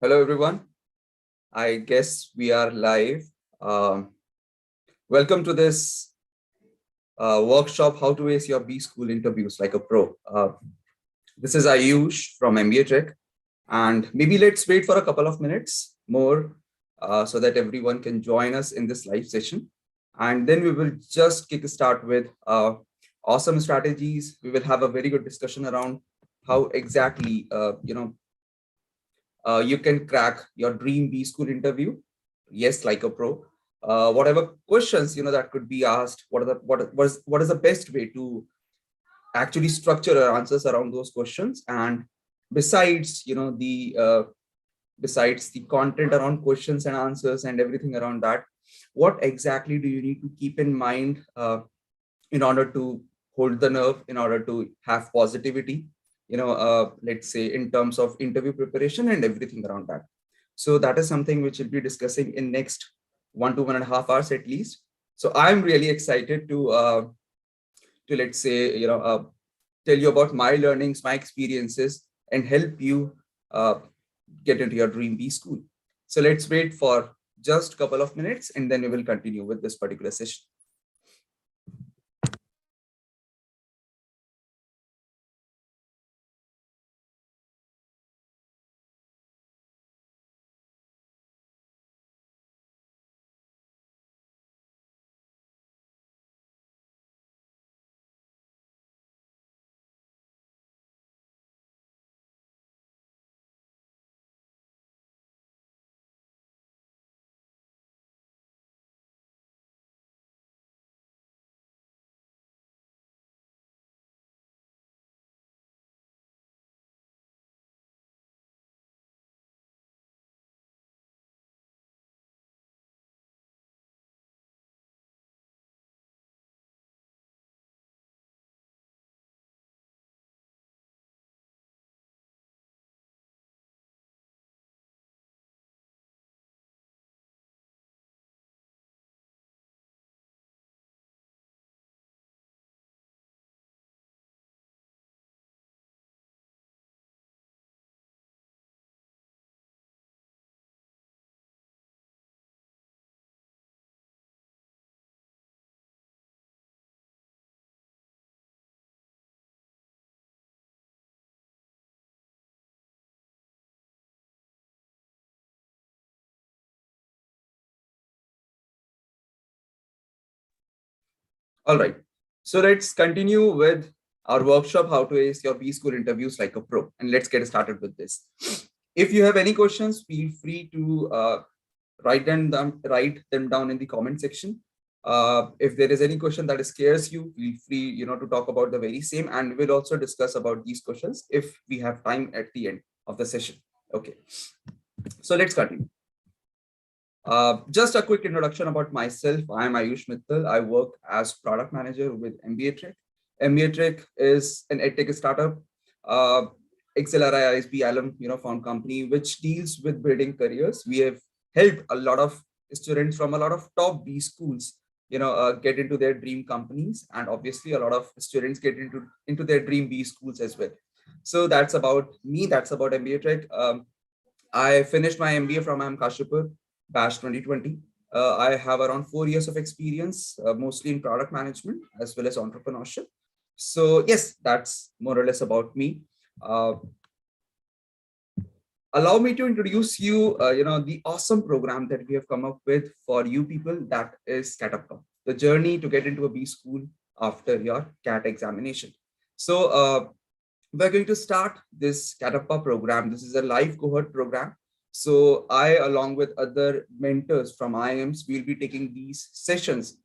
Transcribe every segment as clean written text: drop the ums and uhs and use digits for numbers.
Hello, everyone. I guess we are live. Welcome to this workshop, How to Ace Your B School Interviews Like a Pro. This is Ayush from MBAtrek. And maybe let's wait for a couple of minutes more so that everyone can join us in this live session. And then we will just kick start with awesome strategies. We will have a very good discussion around how exactly, you can crack your dream B school interview. Yes, like a pro. Whatever questions that could be asked. What is the best way to actually structure our answers around those questions? And besides besides the content around questions and answers and everything around that, what exactly do you need to keep in mind in order to hold the nerve, in order to have positivity, let's say in terms of interview preparation and everything around that. So that is something which we'll be discussing in next 1 to 1.5 hours at least. So I'm really excited to let's say tell you about my learnings, my experiences, and help you get into your dream B school. So let's wait for just a couple of minutes, and then we will continue with this particular session. All right. So let's continue with our workshop, how to ace your B school interviews like a pro. And let's get started with this. If you have any questions, feel free to write them down in the comment section. If there is any question that scares you, feel free, to talk about the very same. And we'll also discuss about these questions if we have time at the end of the session. Okay. So let's continue. Just a quick introduction about myself. I'm Ayush Mittal. I work as product manager with MBAtrek. MBAtrek is an edtech startup, XLRI ISB alum, found company which deals with building careers. We have helped a lot of students from a lot of top B schools, get into their dream companies, and obviously a lot of students get into their dream B schools as well. So that's about me. That's about MBAtrek. I finished my MBA from Kashipur, batch 2020. I have around 4 years of experience, mostly in product management as well as entrepreneurship. So yes, that's more or less about me. Allow me to introduce you, the awesome program that we have come up with for you people. That is CATAPA, the journey to get into a B school after your CAT examination. So we're going to start this CATAPA program. This is a live cohort program. So I, along with other mentors from IIMs, will be taking these sessions,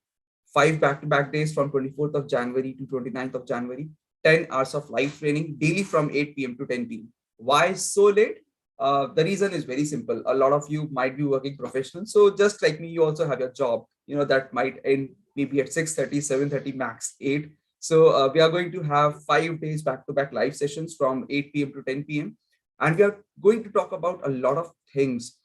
5 back-to-back days from 24th of January to 29th of January, 10 hours of live training daily from 8 p.m. to 10 p.m. Why so late? The reason is very simple. A lot of you might be working professionals. So just like me, you also have your job, that might end maybe at 6:30, 7:30, max 8. So we are going to have 5 days back-to-back live sessions from 8 p.m. to 10 p.m. And we are going to talk about a lot of things,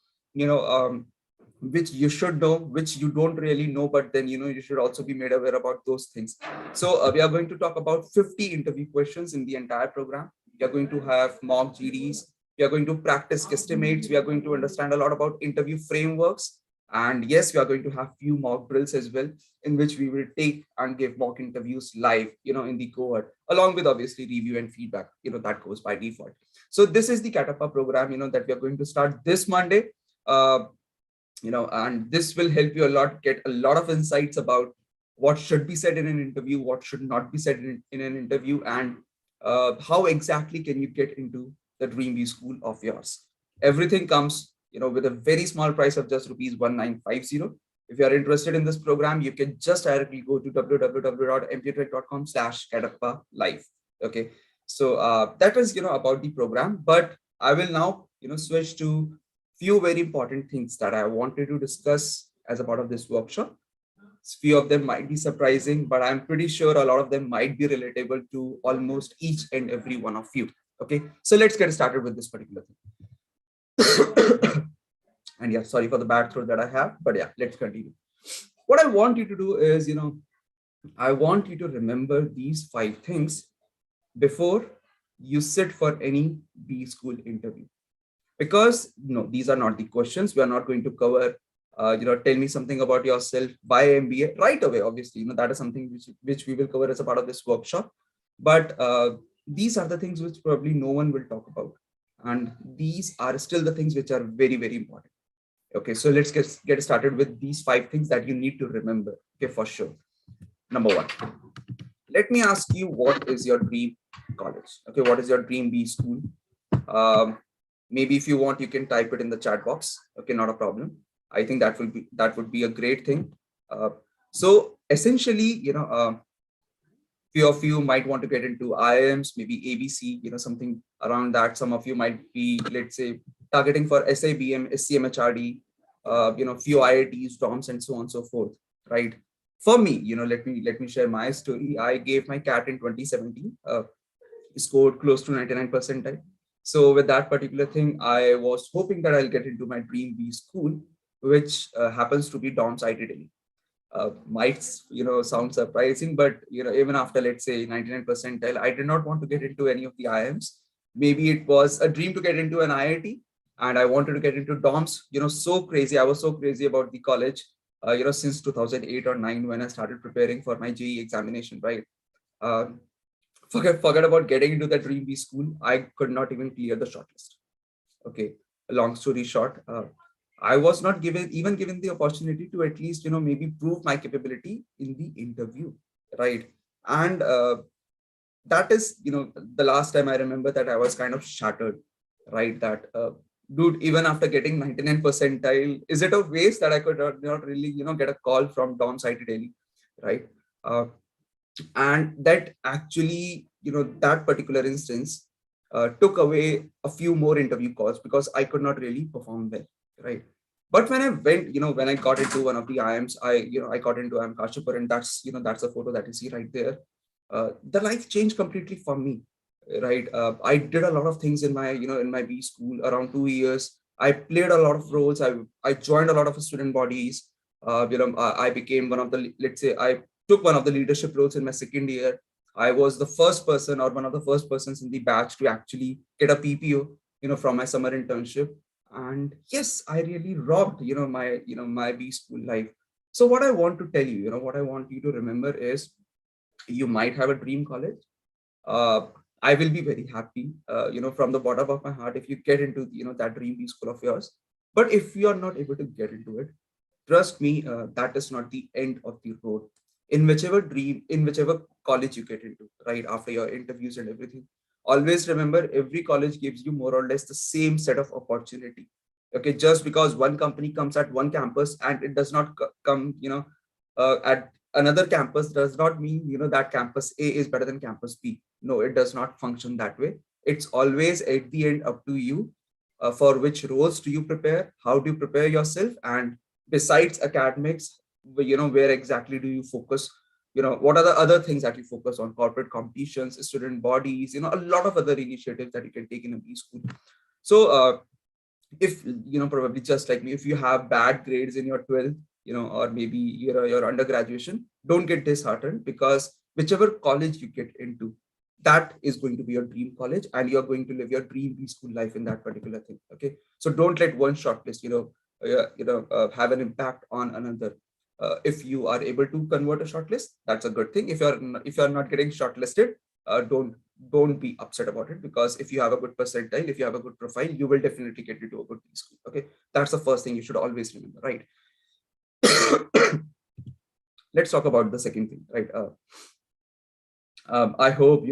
which you should know, which you don't really know, but then, you should also be made aware about those things. So we are going to talk about 50 interview questions in the entire program. We are going to have mock GDs. We are going to practice estimates. We are going to understand a lot about interview frameworks. And yes, we are going to have few mock drills as well, in which we will take and give mock interviews live, in the cohort, along with obviously review and feedback, that goes by default. So this is the CATAPA program, that we are going to start this Monday, and this will help you a lot, get a lot of insights about what should be said in an interview, what should not be said in an interview, and how exactly can you get into the dream B school of yours. Everything comes, with a very small price of just rupees 1950. If you are interested in this program, you can just directly go to www.mbatrek.com/CATAPA live. Okay. So that is, about the program, but I will now, switch to few very important things that I wanted to discuss as a part of this workshop. Few of them might be surprising, but I'm pretty sure a lot of them might be relatable to almost each and every one of you. Okay, so let's get started with this particular thing. And yeah, sorry for the bad throat that I have, but yeah, let's continue. What I want you to do is, I want you to remember these 5 things before you sit for any B school interview. Because no, these are not the questions. We are not going to cover Tell me something about yourself. Why MBA? Right away, obviously, that is something which we will cover as a part of this workshop. But these are the things which probably no one will talk about, and these are still the things which are very, very important. Okay, so let's get started with these 5 things that you need to remember. Okay, for sure. Number 1, let me ask you, what is your dream college? Okay, what is your dream B school? um, Maybe if you want, you can type it in the chat box. Okay, not a problem. I think that would be a great thing. So essentially, few of you might want to get into IIMs, maybe ABC, something around that. Some of you might be, let's say, targeting for SIBM, SCMHRD, few IITs, DOMS, and so on and so forth, right? For me, let me share my story. I gave my CAT in 2017, scored close to 99 percentile. So with that particular thing, I was hoping that I'll get into my dream B school, which happens to be DOMS IT Delhi. Might sound surprising, but even after, let's say, 99 percentile, I did not want to get into any of the IIMs. Maybe it was a dream to get into an IIT, and I wanted to get into DOMS. So crazy. I was so crazy about the college, since 2008 or 9, when I started preparing for my JEE examination, right? Uh, forget about getting into the dream B school. I could not even clear the shortlist. Okay, long story short, I was not given the opportunity to at least maybe prove my capability in the interview, right? And that is the last time I remember that I was kind of shattered, right? That dude, even after getting 99 percentile, is it a waste that I could not really get a call from DOMS IT Delhi, right? And that actually, that particular instance took away a few more interview calls because I could not really perform well, right? But when I went, when I got into one of the IIMs, I got into IIM Kashipur, and that's a photo that you see right there. The life changed completely for me, right? I did a lot of things in my B school around 2 years. I played a lot of roles. I joined a lot of student bodies. I became one of the, let's say, I took one of the leadership roles in my second year. I was the first person, or one of the first persons in the batch, to actually get a PPO, from my summer internship. And yes, I really robbed, my B school life. So what I want to tell you, what I want you to remember is, you might have a dream college. uh, I will be very happy, from the bottom of my heart, if you get into, that dream B school of yours. But if you are not able to get into it, trust me, that is not the end of the road. In whichever college you get into, right, after your interviews and everything, always remember, every college gives you more or less the same set of opportunity. Okay, just because one company comes at one campus and it does not come, at another campus, does not mean, that campus A is better than campus B. No, it does not function that way. It's always at the end up to you, for which roles do you prepare, how do you prepare yourself, and besides academics, where exactly do you focus, what are the other things that you focus on? Corporate competitions, student bodies, a lot of other initiatives that you can take in a B school. So if probably just like me, if you have bad grades in your 12th, or maybe your undergraduation, don't get disheartened, because whichever college you get into, that is going to be your dream college, and you're going to live your dream B school life in that particular thing. Okay, so don't let one shortlist have an impact on another. If you are able to convert a shortlist, that's a good thing. If you're not getting shortlisted, don't be upset about it, because if you have a good percentile, if you have a good profile, you will definitely get into a good B school. Okay, that's the first thing you should always remember, right? Let's talk about the second thing, right? I hope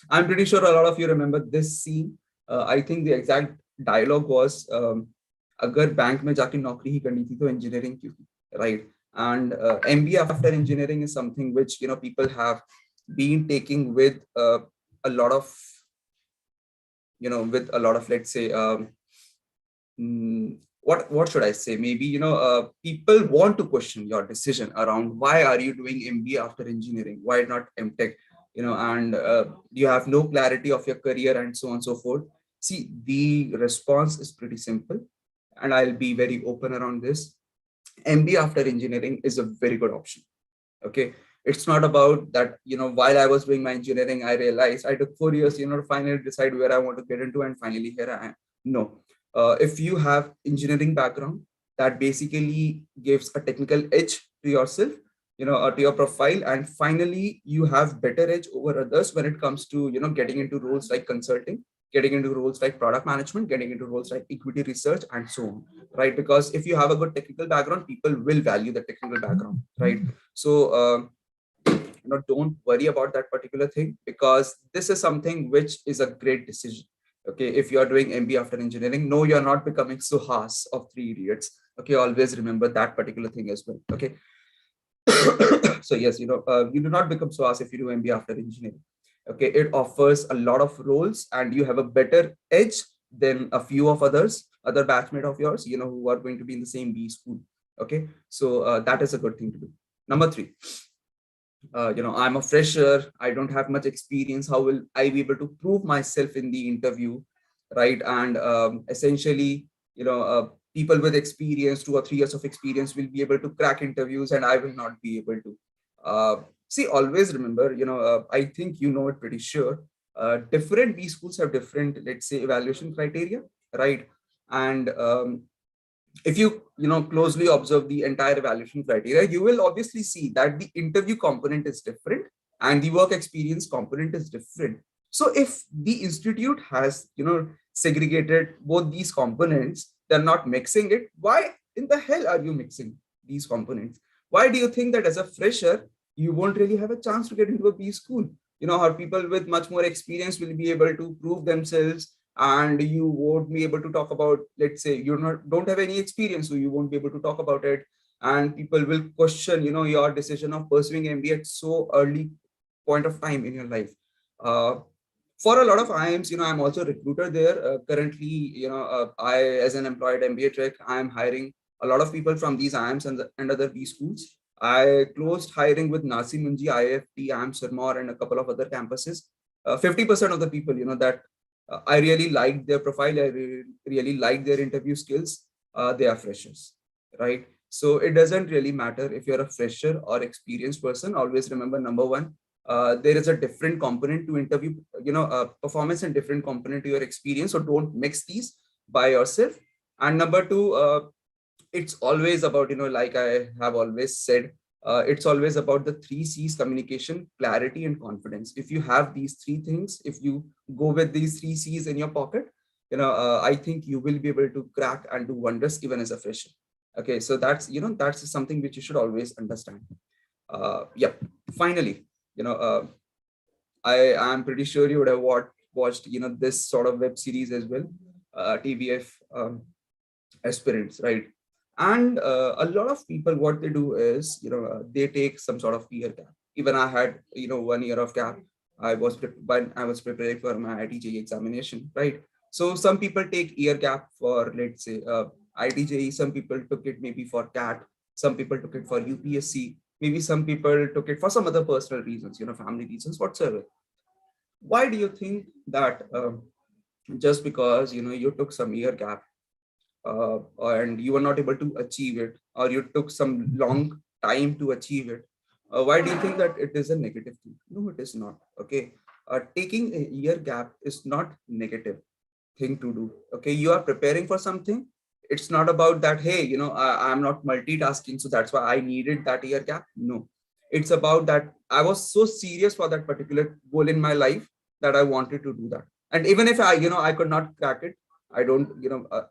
I'm pretty sure a lot of you remember this scene. I think the exact dialogue was, अगर bank में जाके नौकरी ही करनी थी तो engineering क्यों की, right? And MBA after engineering is something which people have been taking with a lot of let's say, what should I say? Maybe people want to question your decision around, why are you doing MBA after engineering? Why not MTech? And you have no clarity of your career and so on and so forth. See, the response is pretty simple, and I'll be very open around this. MBA after engineering is a very good option. Okay, it's not about that. While I was doing my engineering, I realized I took 4 years, to finally decide where I want to get into, and finally here I am. No, if you have engineering background, that basically gives a technical edge to yourself, to your profile. And finally, you have better edge over others when it comes to, getting into roles like consulting, getting into roles like product management, getting into roles like equity research, and so on, right? Because if you have a good technical background, people will value the technical background, right? So, don't worry about that particular thing, because this is something which is a great decision. Okay, if you are doing MBA after engineering, no, you're not becoming Suhas of Three Idiots. Okay, always remember that particular thing as well. Okay. So yes, you do not become Suhas if you do MBA after engineering. Okay, it offers a lot of roles, and you have a better edge than a few of other batchmate of yours, who are going to be in the same B school. Okay, so that is a good thing to do. Number three, I'm a fresher, I don't have much experience, how will I be able to prove myself in the interview, right? And essentially, people with experience, 2 or 3 years of experience, will be able to crack interviews, and I will not be able to. See, always remember, I think it pretty sure, different B schools have different, let's say, evaluation criteria, right? And if you closely observe the entire evaluation criteria, you will obviously see that the interview component is different and the work experience component is different. So if the institute has segregated both these components, they're not mixing it, why in the hell are you mixing these components? Why do you think that as a fresher you won't really have a chance to get into a B school? How people with much more experience will be able to prove themselves, and you won't be able to talk about, let's say, don't have any experience, so you won't be able to talk about it, and people will question your decision of pursuing MBA at so early point of time in your life. For a lot of IIMs, I'm also a recruiter there. Currently, I, as an employed MBAtrek, I'm hiring a lot of people from these IIMs and other B schools. I closed hiring with Nasi Munji, IFT, IIM Sirmaur, and a couple of other campuses. 50% of the people, that I really liked their profile, I really liked their interview skills. They are freshers, right? So it doesn't really matter if you're a fresher or experienced person. Always remember, number one, there is a different component to interview, performance, and different component to your experience. So don't mix these by yourself. And number two, it's always about, like I have always said, it's always about the 3 C's: communication, clarity, and confidence. If you have these 3 things, if you go with these 3 C's in your pocket, I think you will be able to crack and do wonders even as a fresher. Okay, so that's something which you should always understand. Yeah. Finally, I am pretty sure you would have watched this sort of web series as well, TBF aspirants, right? And a lot of people, what they do is, they take some sort of year gap. Even I had 1 year of gap. When I was preparing for my ITJE examination, right? So some people take year gap for, let's say, ITJE. Some people took it maybe for CAT. Some people took it for UPSC. Maybe some people took it for some other personal reasons, family reasons, whatsoever. Why do you think that just because you took some year gap, and you were not able to achieve it, or you took some long time to achieve it, why do you think that it is a negative thing? No, it is not. Okay, taking a year gap is not negative thing to do. Okay, you are preparing for something. It's not about that, hey, I'm not multitasking, so that's why I needed that year gap. No, it's about that I was so serious for that particular goal in my life that I wanted to do that. And even if I could not crack it, I don't,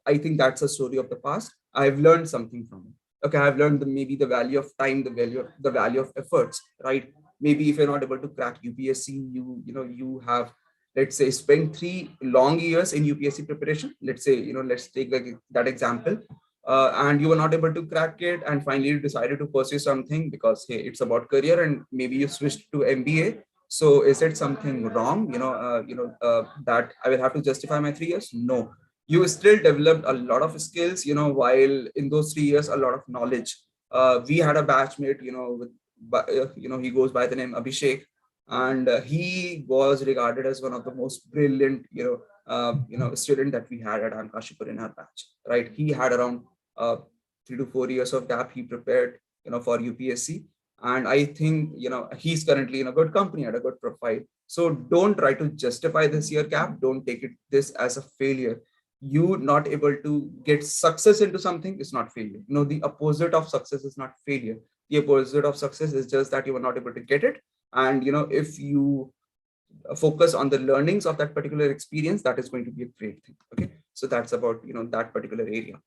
I think that's a story of the past. I've learned something from it. Okay, I've learned maybe the value of time, the value of efforts, right? Maybe if you're not able to crack UPSC, you have, let's say, spend 3 long years in UPSC preparation. Let's say, let's take that example, and you were not able to crack it, and finally you decided to pursue something because, hey, it's about career, and maybe you switched to MBA. So is it something wrong? That I will have to justify my 3 years? No, you still developed a lot of skills. While in those 3 years, a lot of knowledge. We had a batchmate, he goes by the name Abhishek, and he was regarded as one of the most brilliant student that we had at Ankashipur in our batch, right? He had around 3 to 4 years of gap. He prepared for UPSC, and I think he's currently in a good company, at a good profile. So don't try to justify this year gap. Don't take this as a failure. you not able to get success into something is not failure. No, the opposite of success is not failure. The opposite of success is just that you were not able to get it. And if you focus on the learnings of that particular experience, that is going to be a great thing. Okay, so that's about that particular area.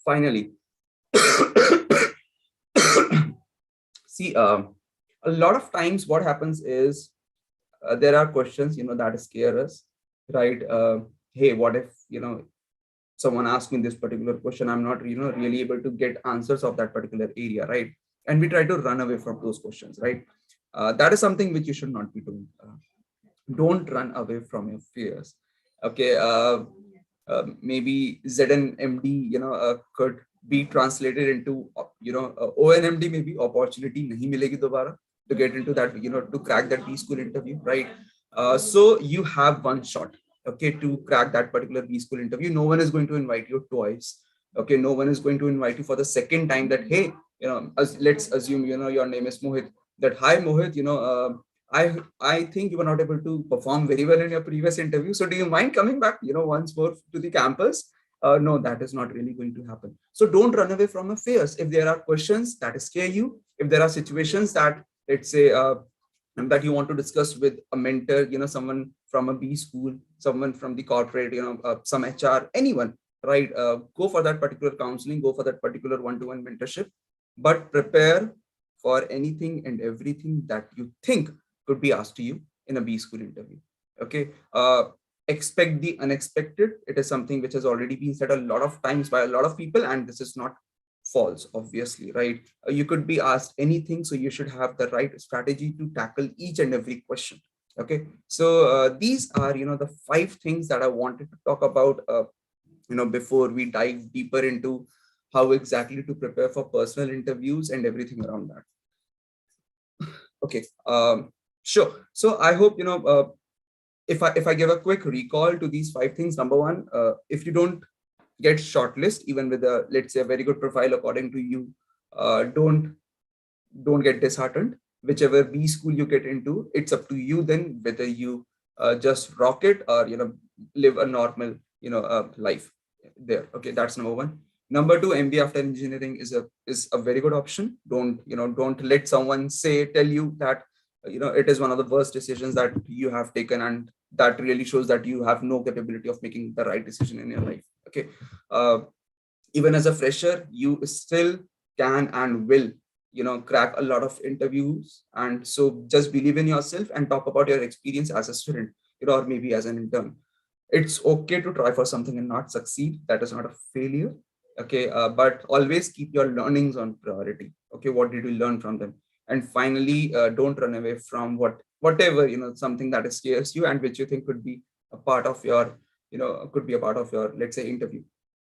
Finally, see, a lot of times what happens is there are questions that scare us, right? Hey, what if someone asks me this particular question, I'm not really able to get answers of that particular area, right? And we try to run away from those questions, right? That is something which you should not be doing. Don't run away from your fears. Okay, maybe ZNMD could be translated into ONMD, maybe opportunity nahi milegi dobara to get into that, to crack that B school interview, right? So you have one shot, okay, to crack that particular B school interview. No one is going to invite you twice. Okay, no one is going to invite you for the second time that, hey, let's assume your name is Mohit, that hi Mohit, I think you were not able to perform very well in your previous interview. So do you mind coming back, once more to the campus? No, that is not really going to happen. So don't run away from your fears. If there are questions that scare you, if there are situations that, let's say, that you want to discuss with a mentor, someone from a B school, someone from the corporate, some HR, anyone, right? Go for that particular counseling, go for that particular one-to-one mentorship, but prepare for anything and everything that you think could be asked to you in a B school interview. Okay. Expect the unexpected. It is something which has already been said a lot of times by a lot of people, and this is not false, obviously, right? You could be asked anything, so you should have the right strategy to tackle each and every question. Okay, so these are the 5 things that I wanted to talk about before we dive deeper into how exactly to prepare for personal interviews and everything around that. Okay, sure. So I hope if I give a quick recall to these 5 things. Number one, if you don't get shortlist, even with a, let's say, a very good profile according to you, don't get disheartened. Whichever B school you get into, it's up to you then whether you just rock it or live a normal life there. Okay, that's number one. Number two, MBA after engineering is a very good option. Don't let someone tell you that it is one of the worst decisions that you have taken, and that really shows that you have no capability of making the right decision in your life. Okay, even as a fresher, you still can and will crack a lot of interviews. And so just believe in yourself and talk about your experience as a student, or maybe as an intern. It's okay to try for something and not succeed. That is not a failure. Okay, but always keep your learnings on priority. Okay, what did you learn from them? And finally, don't run away from whatever something that scares you and which you think could be a part of your let's say interview.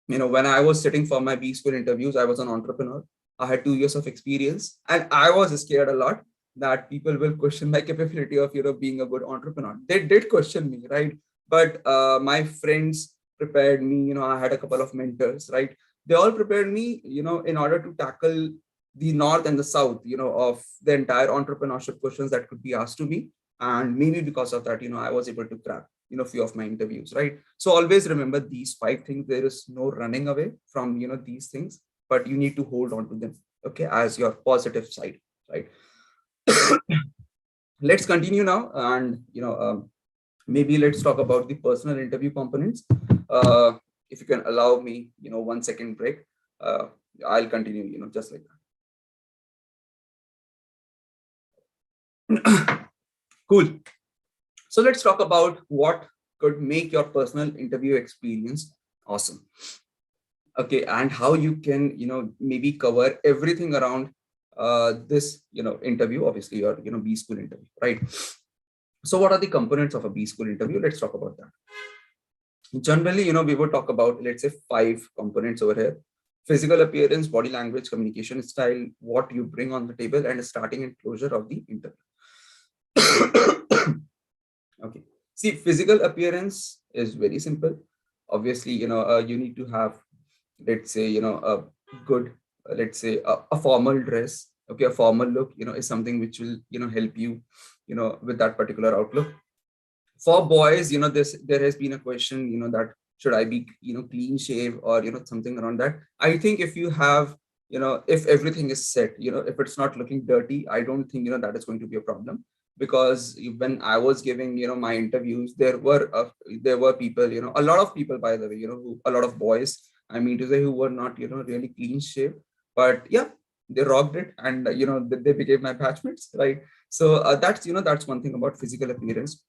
When I was sitting for my B school interviews, I was an entrepreneur. I had 2 years of experience, and I was scared a lot that people will question my capability of being a good entrepreneur. They did question me, right? But my friends prepared me. I had a couple of mentors, right? They all prepared me, in order to tackle the north and the south, of the entire entrepreneurship questions that could be asked to me. And maybe because of that, I was able to crack few of my interviews, right? So always remember these 5 things. There is no running away from these things, but you need to hold on to them, okay, as your positive side, right? Let's continue now, and maybe let's talk about the personal interview components. If you can allow me 1 second break, I'll continue just like that. Cool. So let's talk about what could make your personal interview experience awesome. Okay, and how you can maybe cover everything around this interview, obviously your B school interview, right? So what are the components of a B school interview? Let's talk about that. Generally, we would talk about, let's say, 5 components over here: physical appearance, body language, communication style, what you bring on the table, and starting and closure of the interview. Okay, see, physical appearance is very simple. Obviously, you need to have, let's say, a good, let's say, a formal dress. Okay, a formal look is something which will help you with that particular outlook. For boys, there has been a question that should I be, clean shave, or, something around that. I think if you have, if everything is set, if it's not looking dirty, I don't think, that is going to be a problem. Because when I was giving, my interviews, there were people, a lot of people, by the way, a lot of boys, I mean to say, who were not, really clean shaved, but yeah, they rocked it, and they became my batchmates, right? So that's one thing about physical appearance.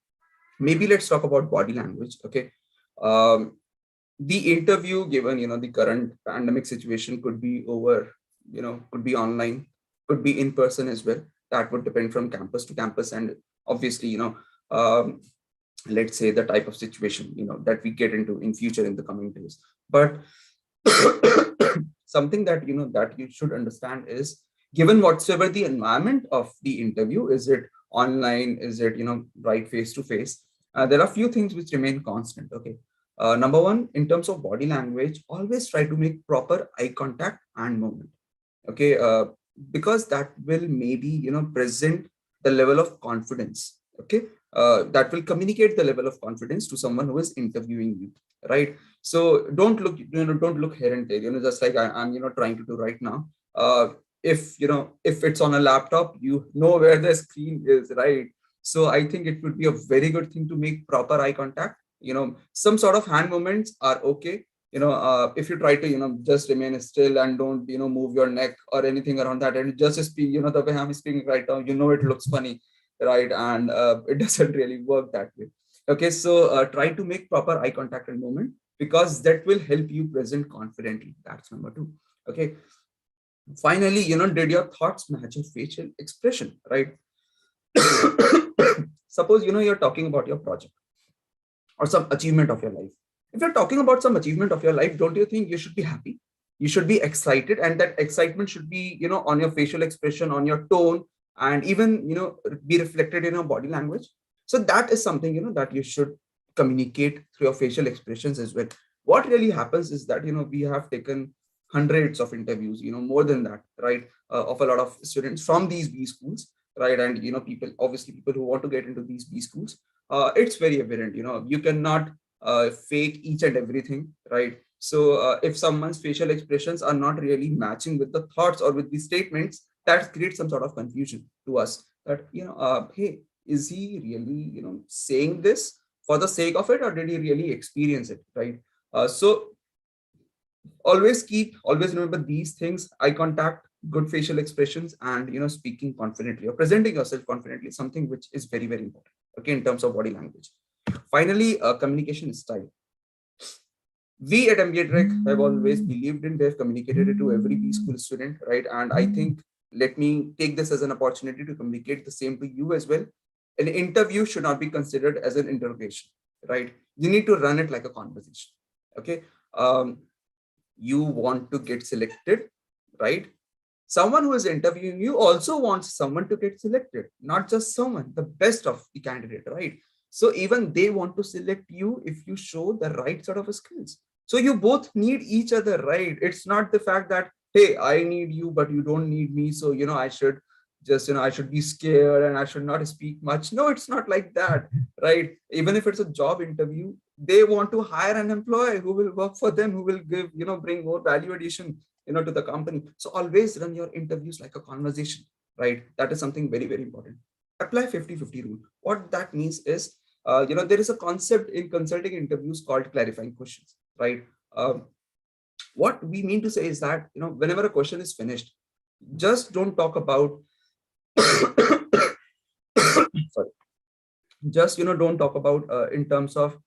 Maybe let's talk about body language. Okay. um, the interview, given the current pandemic situation, could be over, could be online, could be in person as well. That would depend from campus to campus, and obviously, um, let's say the type of situation that we get into in future in the coming days. But something that that you should understand is, given whatsoever the environment of the interview, is it online, is it right face to face, there are few things which remain constant. Okay. Number one, in terms of body language, always try to make proper eye contact and movement. Okay. Because that will maybe present the level of confidence. Okay. That will communicate the level of confidence to someone who is interviewing you, right? So don't look, don't look here and there, just like I'm trying to do right now. If if it's on a laptop, you know where the screen is, right? So I think it would be a very good thing to make proper eye contact. Some sort of hand movements are okay. If you try to just remain still and don't move your neck or anything around that, and just speak the way I'm speaking right now, it looks funny, right? And it doesn't really work that way. Okay. So try to make proper eye contact and movement, because that will help you present confidently. That's number two. Okay. Finally, did your thoughts match your facial expression, right? Suppose you're talking about your project or some achievement of your life. If you're talking about some achievement of your life, don't you think you should be happy? You should be excited, and that excitement should be on your facial expression, on your tone, and even be reflected in your body language. So that is something that you should communicate through your facial expressions as well. What really happens is that we have taken hundreds of interviews, more than that, right, of a lot of students from these B schools, right? And people, obviously people who want to get into these B schools, it's very evident. You cannot fake each and everything, right? So if someone's facial expressions are not really matching with the thoughts or with the statements, that creates some sort of confusion to us, that hey, is he really saying this for the sake of it, or did he really experience it, right? So always remember these things: eye contact, good facial expressions, and speaking confidently or presenting yourself confidently, something which is very, very important, okay, in terms of body language. Finally, communication style. We at MBAtrek have always believed in, they've communicated it to every B school student, right? And I think, let me take this as an opportunity to communicate the same to you as well. An interview should not be considered as an interrogation, right? You need to run it like a conversation. Okay. You want to get selected, right? Someone who is interviewing you also wants someone to get selected, not just someone, the best of the candidate, right? So even they want to select you if you show the right sort of skills. So you both need each other, right? It's not the fact that, hey, I need you, but you don't need me. So, I should just, I should be scared and I should not speak much. No, it's not like that, right? Even if it's a job interview, they want to hire an employee who will work for them, who will give, bring more value addition, to the company. So always run your interviews like a conversation, right? That is something very, very important. Apply 50-50 rule. What that means is, there is a concept in consulting interviews called clarifying questions, right? What we mean to say is that, whenever a question is finished, just don't talk about, sorry, just, don't talk about in terms of,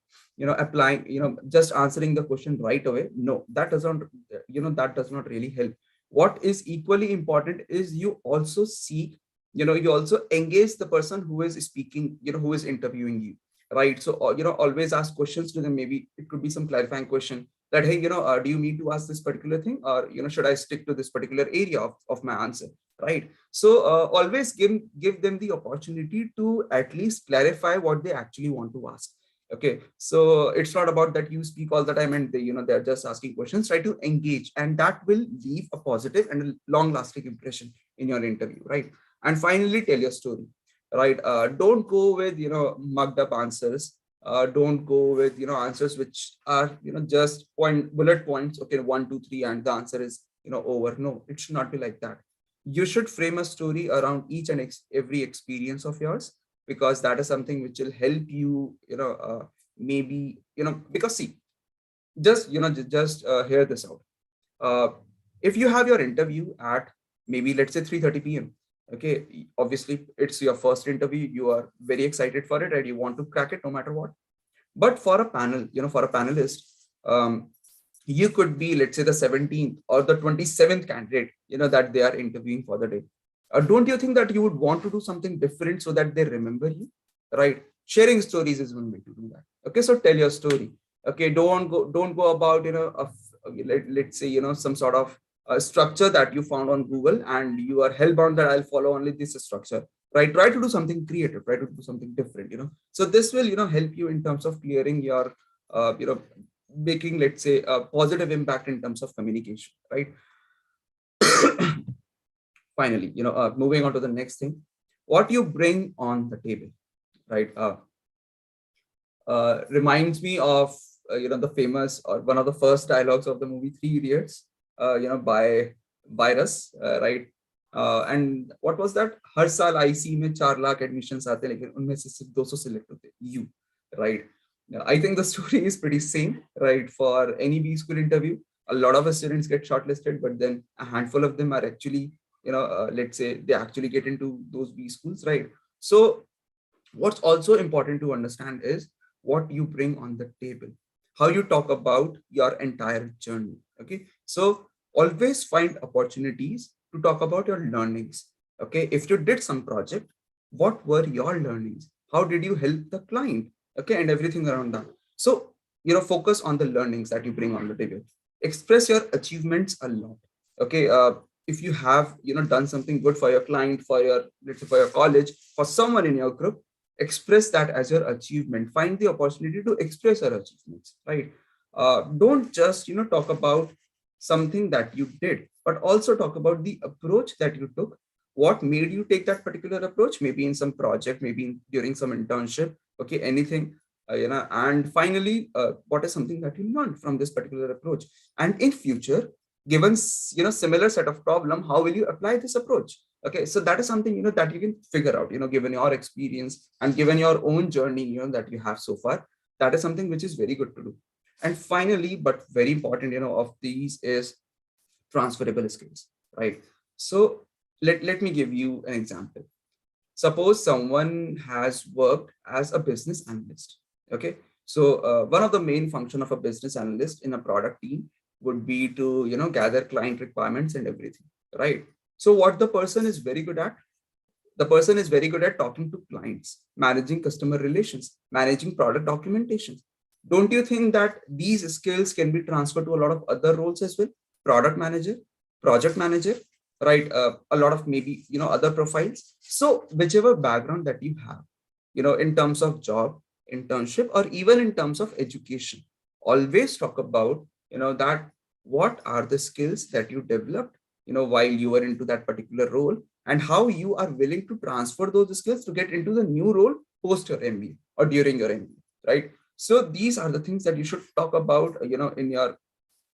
applying, just answering the question right away. No, that doesn't, that does not really help. What is equally important is you also seek, you also engage the person who is speaking, who is interviewing you, right? So, always ask questions to them. Maybe it could be some clarifying question that, hey, do you mean to ask this particular thing, or, should I stick to this particular area of my answer, right? So always give them the opportunity to at least clarify what they actually want to ask. Okay. So it's not about that you speak all the time and they, they're just asking questions. Try to engage, and that will leave a positive and a long lasting impression in your interview, right? And finally, tell your story, right? Don't go with, mugged up answers. Don't go with answers which are just bullet points. Okay, 1 2 3 and the answer is over. No, it should not be like that. You should frame a story around each and every experience of yours, because that is something which will help you maybe because see, just hear this out. uh, if you have your interview at maybe let's say 3:30 p.m. Okay, obviously it's your first interview, you are very excited for it and you want to crack it no matter what. But for a panel, for a panelist, you could be, let's say, the 17th or the 27th candidate, that they are interviewing for the day. Don't you think that you would want to do something different so that they remember you, right? Sharing stories is one way to do that. Okay, so tell your story. Okay, don't go about, let's say, some sort of structure that you found on Google and you are hellbound that I'll follow only this structure, right? Try to do something creative, try to do something different, so this will help you in terms of clearing your making, let's say, a positive impact in terms of communication, right? Finally, moving on to the next thing, what you bring on the table, right? Reminds me of the famous, or one of the first dialogues of the movie Three Idiots, by Virus, right? And what was that? हर साल IC में 4 lakh admissions आते हैं, लेकिन उनमें से सिर्फ 200 select होते हैं. You, right? I think the story is pretty same, right? For any B school interview, a lot of students get shortlisted, but then a handful of them are actually, let's say, they actually get into those B schools, right? So what's also important to understand is what you bring on the table, how you talk about your entire journey. Okay, so always find opportunities to talk about your learnings. Okay, if you did some project, what were your learnings, how did you help the client, okay, and everything around that. So focus on the learnings that you bring on the table. Express your achievements a lot. Okay, if you have done something good for your client, for your, let's say, for your college, for someone in your group, express that as your achievement. Find the opportunity to express your achievements, right? Don't just talk about something that you did, but also talk about the approach that you took. What made you take that particular approach? Maybe in some project, maybe during some internship. Okay, anything. And finally, what is something that you learned from this particular approach? And in future, given similar set of problem, how will you apply this approach? Okay, so that is something that you can figure out, given your experience and given your own journey that you have so far. That is something which is very good to do. And finally, but very important of these is transferable skills, right? So let me give you an example. Suppose someone has worked as a business analyst. Okay, so one of the main function of a business analyst in a product team would be to gather client requirements and everything, right? So what the person is very good at, the person is very good at talking to clients, managing customer relations, managing product documentation. Don't you think that these skills can be transferred to a lot of other roles as well? Product manager, project manager, right? A lot of maybe other profiles. So whichever background that you have, in terms of job, internship, or even in terms of education, always talk about that what are the skills that you developed while you were into that particular role, and how you are willing to transfer those skills to get into the new role post your MBA or during your MBA, right? So these are the things that you should talk about in your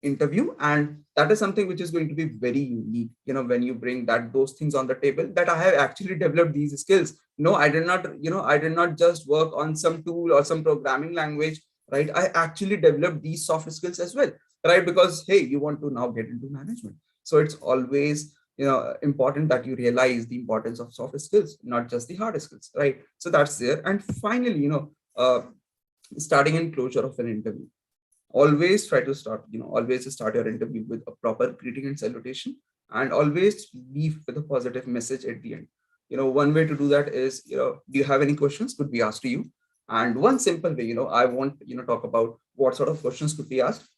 interview, and that is something which is going to be very unique when you bring those things on the table, that I have actually developed these skills. No, I did not I did not just work on some tool or some programming language, right? I actually developed these soft skills as well, right? Because hey, you want to now get into management, so it's always important that you realize the importance of soft skills, not just the hard skills, right? So that's there. And finally, starting and closure of an interview, always try to start always start your interview with a proper greeting and salutation, and always leave with a positive message at the end. One way to do that is, do you have any questions could be asked to you? And one simple way, I won't talk about what sort of questions could be asked,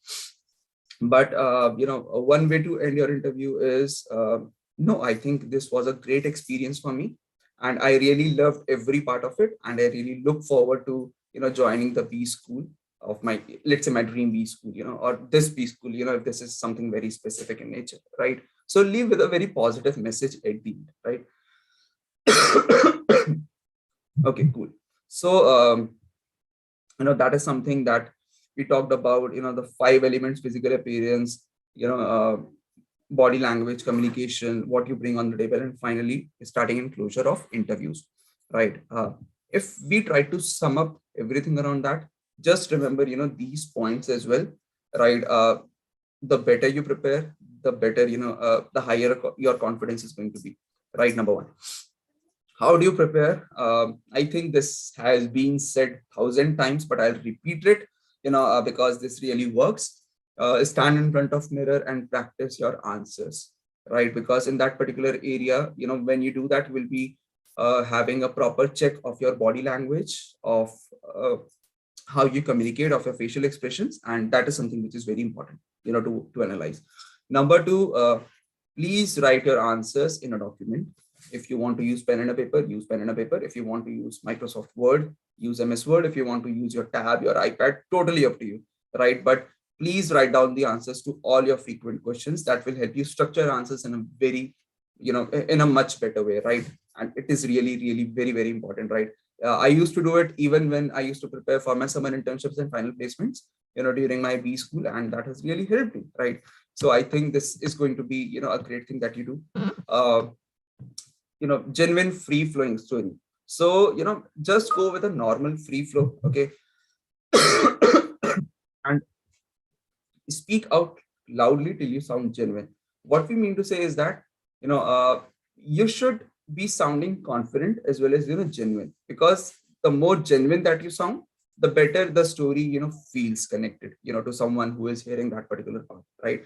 but one way to end your interview is, no, I think this was a great experience for me, and I really loved every part of it, and I really look forward to joining the B school of my, let's say, my dream B school, or this B school, if this is something very specific in nature, right? So leave with a very positive message at the end, right? Okay, cool. So that is something that we talked about, the 5 elements: physical appearance, body language, communication, what you bring on the table, and finally starting and closure of interviews, right? If we try to sum up everything around that, just remember, these points as well, right? The better you prepare, the better, the higher your confidence is going to be, right? Number one. How do you prepare? I think this has been said 1,000 times, but I'll repeat it, because this really works. Stand in front of mirror and practice your answers, right? Because in that particular area, when you do that, we'll be having a proper check of your body language, of how you communicate, of your facial expressions, and that is something which is very important, to analyze. Number two, please write your answers in a document. If you want to use pen and a paper, use pen and a paper. If you want to use Microsoft Word, use MS Word. If you want to use your tab, your iPad, totally up to you, right? But please write down the answers to all your frequent questions. That will help you structure answers in a very, in a much better way, right? And it is really, really very, very important, right? I used to do it even when I used to prepare for my summer internships and final placements, during my B school, and that has really helped me, right? So I think this is going to be, a great thing that you do. Genuine free flowing story. So, just go with a normal free flow, okay? And speak out loudly till you sound genuine. What we mean to say is that, you should be sounding confident as well as, genuine, because the more genuine that you sound, the better the story, feels connected, to someone who is hearing that particular part, right?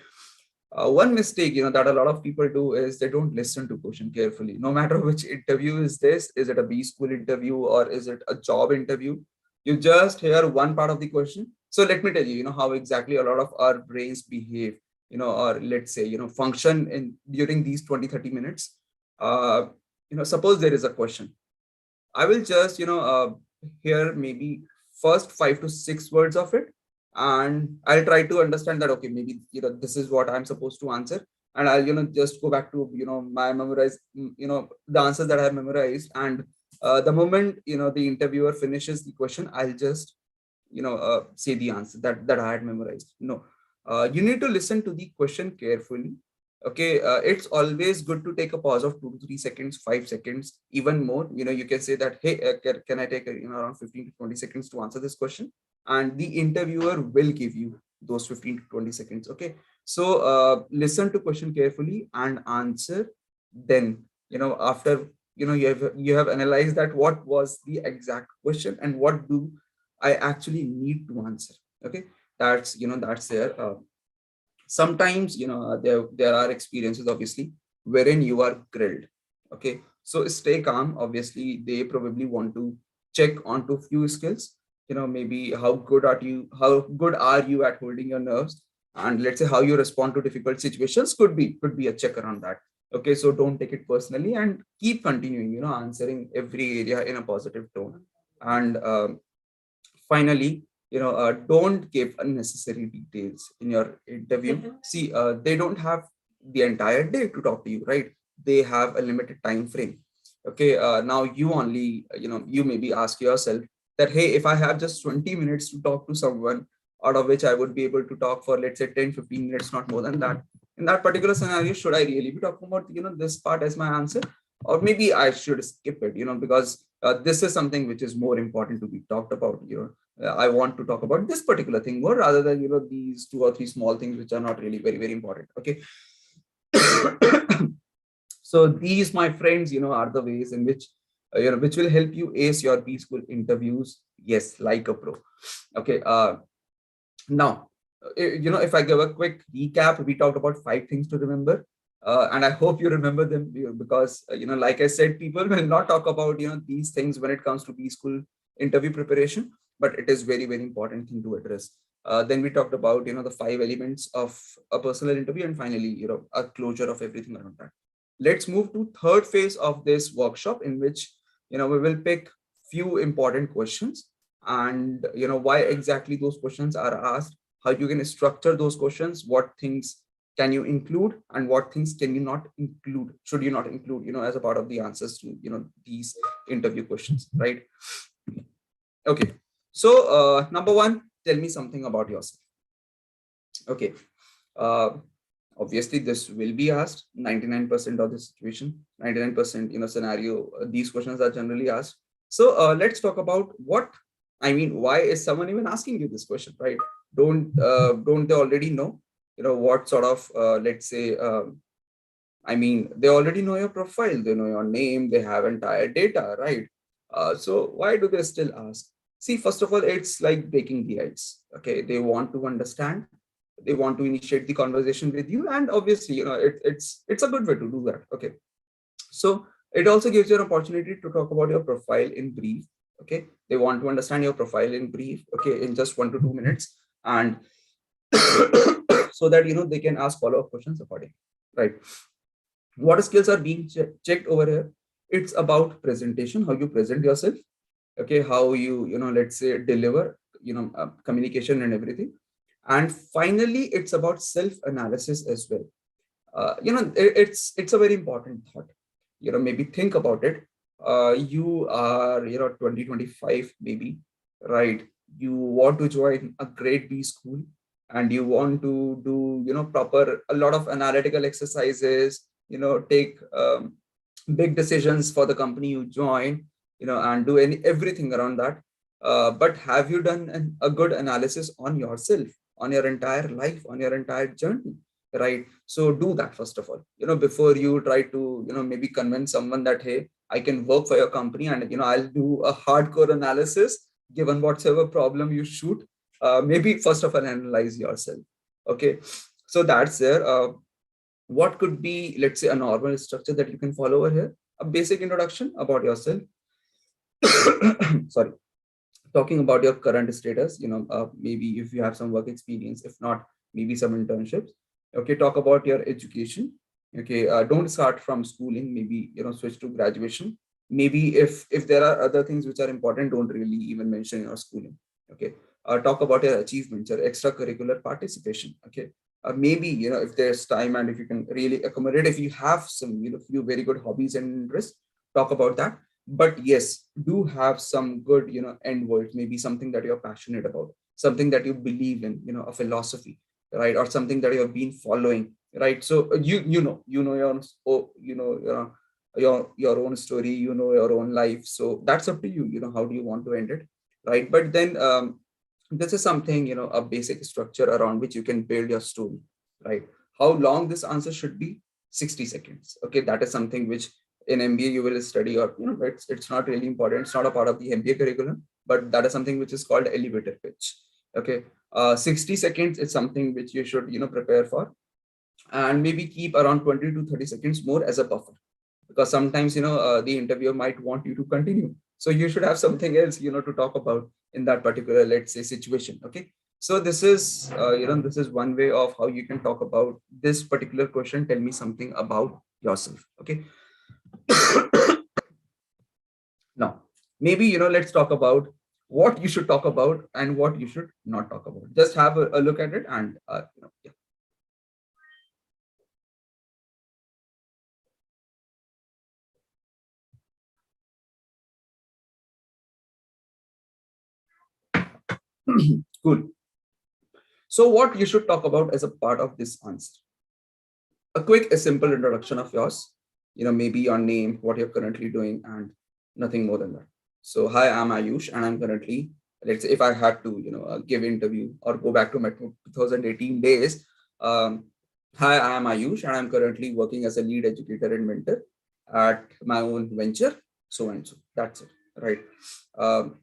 One mistake, that a lot of people do is they don't listen to question carefully. No matter which interview is this, is it a B school interview or is it a job interview? You just hear one part of the question. So let me tell you, how exactly a lot of our brains behave, or let's say, function in during these 20-30 minutes. Suppose there is a question. I will just, hear maybe first 5 to 6 words of it, and I'll try to understand that, okay, maybe, this is what I'm supposed to answer. And I'll, just go back to, my memorized, the answers that I have memorized. And the moment, the interviewer finishes the question, I'll just, say the answer that I had memorized. No, you need to listen to the question carefully. Okay, it's always good to take a pause of 2 to 3 seconds, 5 seconds, even more. You can say that, hey, can I take around 15 to 20 seconds to answer this question? And the interviewer will give you those 15 to 20 seconds. Okay, so listen to question carefully and answer. Then, after you have analyzed that what was the exact question and what do I actually need to answer. Okay, that's there. Sometimes, there are experiences, obviously, wherein you are grilled. Okay, so stay calm. Obviously, they probably want to check onto few skills. Maybe how good are you at holding your nerves, and let's say how you respond to difficult situations could be a check around that. Okay, so don't take it personally and keep continuing, answering every area in a positive tone. And finally, don't give unnecessary details in your interview. See, they don't have the entire day to talk to you, right? They have a limited time frame. Okay, now you only, you maybe ask yourself that, hey, if I have just 20 minutes to talk to someone, out of which I would be able to talk for, let's say, 10-15 minutes, not more than that, in that particular scenario, should I really be talking about, this part as my answer? Or maybe I should skip it, because this is something which is more important to be talked about. I want to talk about this particular thing more rather than, these 2 or 3 small things which are not really very, very important. Okay. So these, my friends, are the ways in which, which will help you ace your B school interviews. Yes, like a pro. Okay. Now, if I give a quick recap, we talked about 5 things to remember. And I hope you remember them, because, like I said, people will not talk about, these things when it comes to B school interview preparation, but it is very, very important thing to address. Then we talked about, the 5 elements of a personal interview, and finally, a closure of everything around that. Let's move to third phase of this workshop, in which, we will pick few important questions, and, why exactly those questions are asked, how you can structure those questions, what things can you include and what things can you not include, should you not include, as a part of the answers to, these interview questions, right? Okay, So number one, tell me something about yourself. Okay. Uh, Obviously this will be asked 99% of the situation, 99% scenario, these questions are generally asked. So let's talk about why is someone even asking you this question, right? Don't they already know what sort of let's say they already know your profile, they know your name, they have entire data, right? So why do they still ask? See, first of all, it's like breaking the ice. Okay, they want to understand, they want to initiate the conversation with you, and obviously, it's a good way to do that. Okay, so it also gives you an opportunity to talk about your profile in brief. Okay, they want to understand your profile in brief. Okay, in just 1 to 2 minutes, and so that they can ask follow-up questions accordingly, right? What skills are being checked over here? It's about presentation, how you present yourself. Okay, how you let's say deliver communication and everything. And finally, it's about self-analysis as well. It's a very important thought. Maybe think about it. You are 2025 maybe, right? You want to join a grade B school, and you want to do proper a lot of analytical exercises, take big decisions for the company you join, and do everything around that. But have you done a good analysis on yourself, on your entire life, on your entire journey, right? So do that first of all, before you try to maybe convince someone that, hey, I can work for your company, and I'll do a hardcore analysis given whatsoever problem you shoot. Maybe first of all analyze yourself. Okay, so that's there. What could be, let's say, a normal structure that you can follow over here? A basic introduction about yourself. Sorry. Talking about your current status, maybe if you have some work experience, if not, maybe some internships. Okay, talk about your education. Okay, don't start from schooling, maybe switch to graduation. Maybe if there are other things which are important, don't really even mention your schooling. Okay, talk about your achievements, your extracurricular participation. Okay, maybe if there's time and if you can really accommodate, if you have some few very good hobbies and interests, talk about that. But yes, do have some good end words, maybe something that you're passionate about, something that you believe in, a philosophy, right? Or something that you have been following, right? So your own story, your own life. So that's up to you, how do you want to end it, right? But then this is something, a basic structure around which you can build your story, right? How long this answer should be? 60 seconds. Okay, that is something which in MBA you will study, or it's not really important, it's not a part of the MBA curriculum, but that is something which is called elevator pitch. Okay, 60 seconds is something which you should prepare for, and maybe keep around 20 to 30 seconds more as a buffer, because sometimes the interviewer might want you to continue, so you should have something else to talk about in that particular, let's say, situation. Okay, so this is this is one way of how you can talk about this particular question, tell me something about yourself. Okay. Now, maybe let's talk about what you should talk about and what you should not talk about. Just have a look at it, and yeah. Cool. So what you should talk about as a part of this answer? A quick, a simple introduction of yours. Maybe your name, what you're currently doing, and nothing more than that. So, hi, I'm Ayush, and I'm currently, let's say, if I had to, give interview or go back to my 2018 days. Hi, I'm Ayush, and I'm currently working as a lead educator and mentor at my own venture, so and so. That's it, right? Um,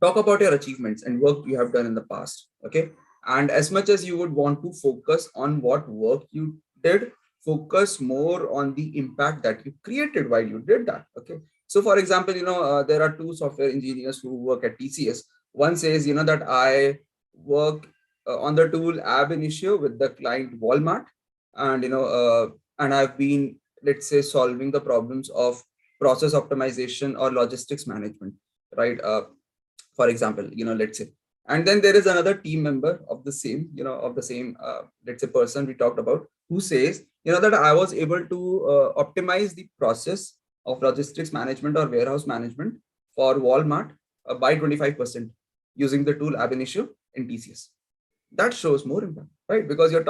Talk about your achievements and work you have done in the past. Okay, and as much as you would want to focus on what work you did, focus more on the impact that you created while you did that. Okay, so for example, there are two software engineers who work at TCS. One says that I work on the tool ab initio with the client Walmart, and and I've been, let's say, solving the problems of process optimization or logistics management, right? For example, let's say. And then there is another team member of the same let's say person we talked about, who says that I was able to optimize the process of logistics management or warehouse management for Walmart by 25% using the tool ab initio in TCS. That shows more impact, right? Because you're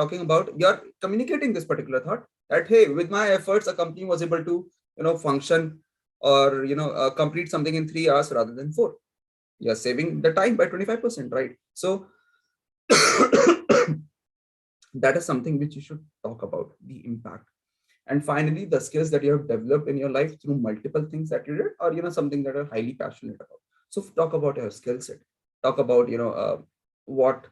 communicating this particular thought that, hey, with my efforts, a company was able to, function or, complete something in 3 hours rather than 4. You're saving the time by 25%, right? So that is something which you should talk about, the impact. And finally, the skills that you have developed in your life through multiple things that you did, or, something that you're highly passionate about. So talk about your skill set. Talk about, what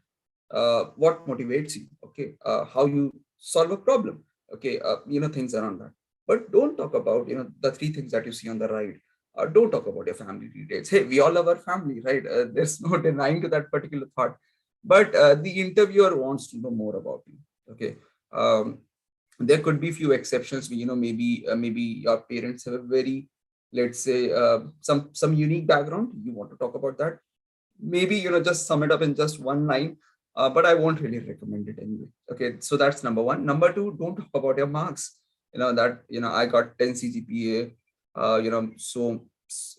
motivates you. Okay. How you solve a problem. Okay. Things around that. But don't talk about, the 3 things that you see on the right. Don't talk about your family details. Hey, we all love our family, right? There's no denying to that particular thought. But the interviewer wants to know more about you. Okay. There could be few exceptions. Maybe your parents have a very, let's say, some unique background. You want to talk about that. Maybe, just sum it up in just one line. But I won't really recommend it anyway. Okay, so that's number one. Number two, don't talk about your marks. I got 10 CGPA, so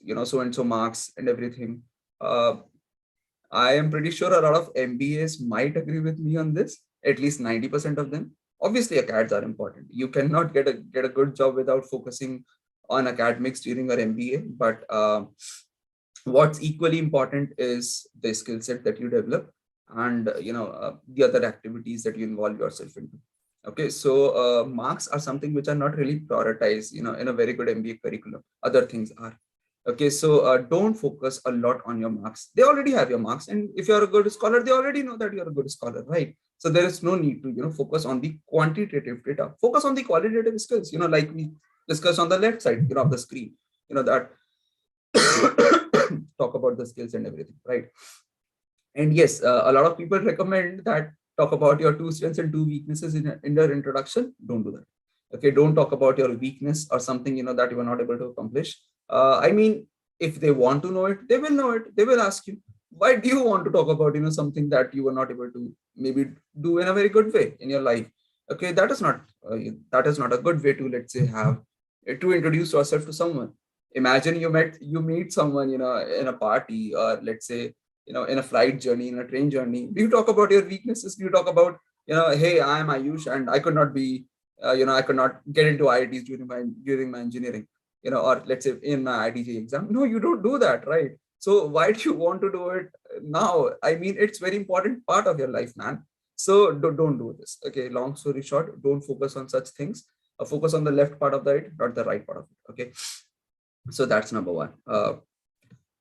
and so marks and everything. I am pretty sure a lot of MBAs might agree with me on this, at least 90% of them. Obviously, acads are important. You cannot get a good job without focusing on academics during your MBA. But what's equally important is the skill set that you develop and the other activities that you involve yourself into. Okay, so marks are something which are not really prioritized, in a very good MBA curriculum. Other things are. Okay, so don't focus a lot on your marks. They already have your marks, and if you're a good scholar, they already know that you're a good scholar, right? So there is no need to, focus on the quantitative data. Focus on the qualitative skills, like we discussed on the left side, of the screen, that talk about the skills and everything, right? And yes, a lot of people recommend that talk about your 2 strengths and 2 weaknesses in your introduction. Don't do that. Okay, don't talk about your weakness or something that you were not able to accomplish. I mean, if they want to know it, they will know it. They will ask you, why do you want to talk about something that you were not able to maybe do in a very good way in your life? Okay, that is not a good way to, let's say, have to introduce yourself to someone. Imagine you meet someone in a party, or let's say in a flight journey, in a train journey. Do you talk about your weaknesses? Do you talk about hey, I am Ayush and I could not be I could not get into IITs during my engineering, or let's say in my ITJ exam? No, you don't do that, right? So why do you want to do it now? I mean, it's very important part of your life, man. So don't do this. Okay, long story short, don't focus on such things. Focus on the left part of it, not the right part of it. Okay, so that's number one.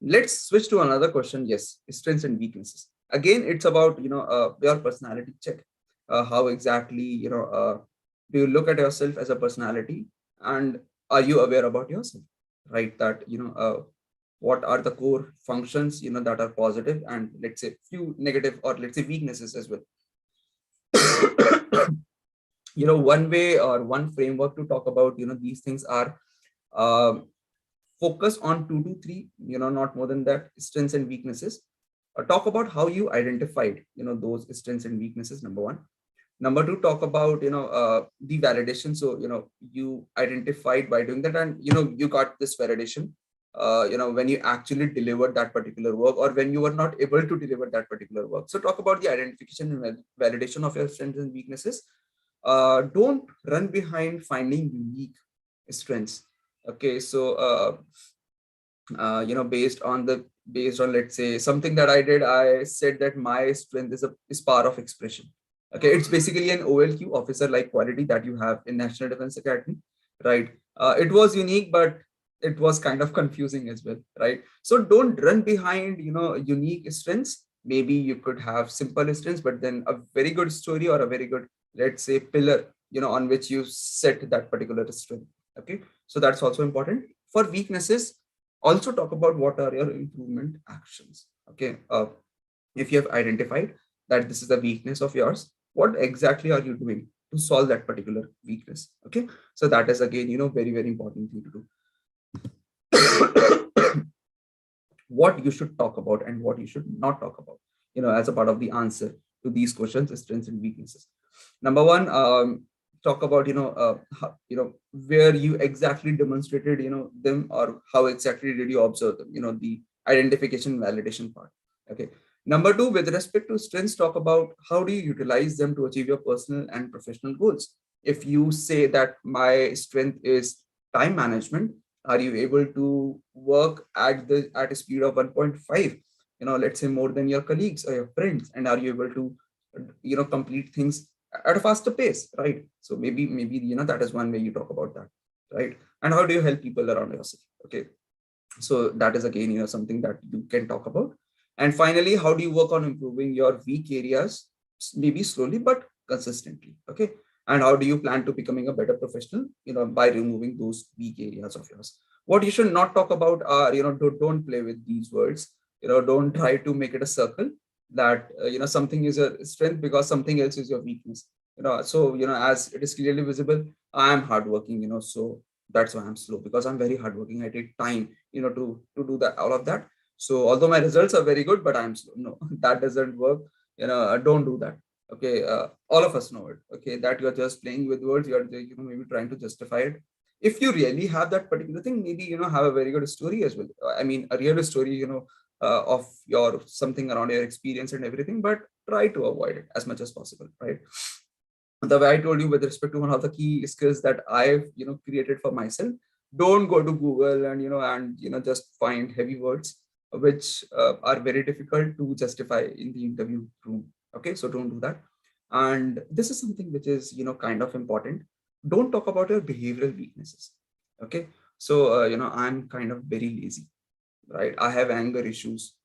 Let's switch to another question. Yes, strengths and weaknesses. Again, it's about your personality check. How exactly do you look at yourself as a personality, and are you aware about yourself, right? That what are the core functions that are positive, and let's say few negative, or let's say weaknesses as well. One way or one framework to talk about these things are focus on 2 to 3, not more than that, strengths and weaknesses. Talk about how you identified those strengths and weaknesses, number one. Number two, talk about the validation. So you identified by doing that, and you got this validation when you actually delivered that particular work, or when you were not able to deliver that particular work. So talk about the identification and validation of your strengths and weaknesses. Don't run behind finding unique strengths. Okay, so based on let's say something that I did, I said that my strength is power of expression. Okay, it's basically an OLQ, officer like quality, that you have in National Defense Academy, right? It was unique, but it was kind of confusing as well, right? So don't run behind unique strengths. Maybe you could have simple strengths, but then a very good story, or a very good, let's say, pillar on which you set that particular strength. Okay, so that's also important. For weaknesses, also talk about what are your improvement actions. Okay, if you have identified that this is the weakness of yours, what exactly are you doing to solve that particular weakness? Okay, so that is again very, very important thing to do. What you should talk about and what you should not talk about as a part of the answer to these questions, strengths and weaknesses. Number one, talk about where you exactly demonstrated them, or how exactly did you observe them, the identification, validation part. Okay. Number two, with respect to strengths, talk about how do you utilize them to achieve your personal and professional goals. If you say that my strength is time management, are you able to work at a speed of 1.5, let's say more than your colleagues or your friends, and are you able to complete things at a faster pace, right? So maybe that is one way you talk about that, right? And how do you help people around yourself? Okay, so that is again something that you can talk about. And finally, how do you work on improving your weak areas, maybe slowly but consistently? Okay, and how do you plan to becoming a better professional by removing those weak areas of yours? What you should not talk about are don't play with these words. Don't try to make it a circle that something is a strength because something else is your weakness. So as it is clearly visible, I am hardworking, so that's why I'm slow, because I'm very hardworking. I take time to do that, all of that. So although my results are very good, but I'm slow. No, that doesn't work. Don't do that. Okay, all of us know it. Okay, that you're just playing with words. You're maybe trying to justify it. If you really have that particular thing, maybe have a very good story as well. I mean, a real story. Of your something around your experience and everything, but try to avoid it as much as possible, right? The way I told you with respect to one of the key skills that I've created for myself, don't go to Google and just find heavy words which are very difficult to justify in the interview room. Okay, so don't do that. And this is something which is kind of important. Don't talk about your behavioral weaknesses. Okay, so I'm kind of very lazy, right? I have anger issues,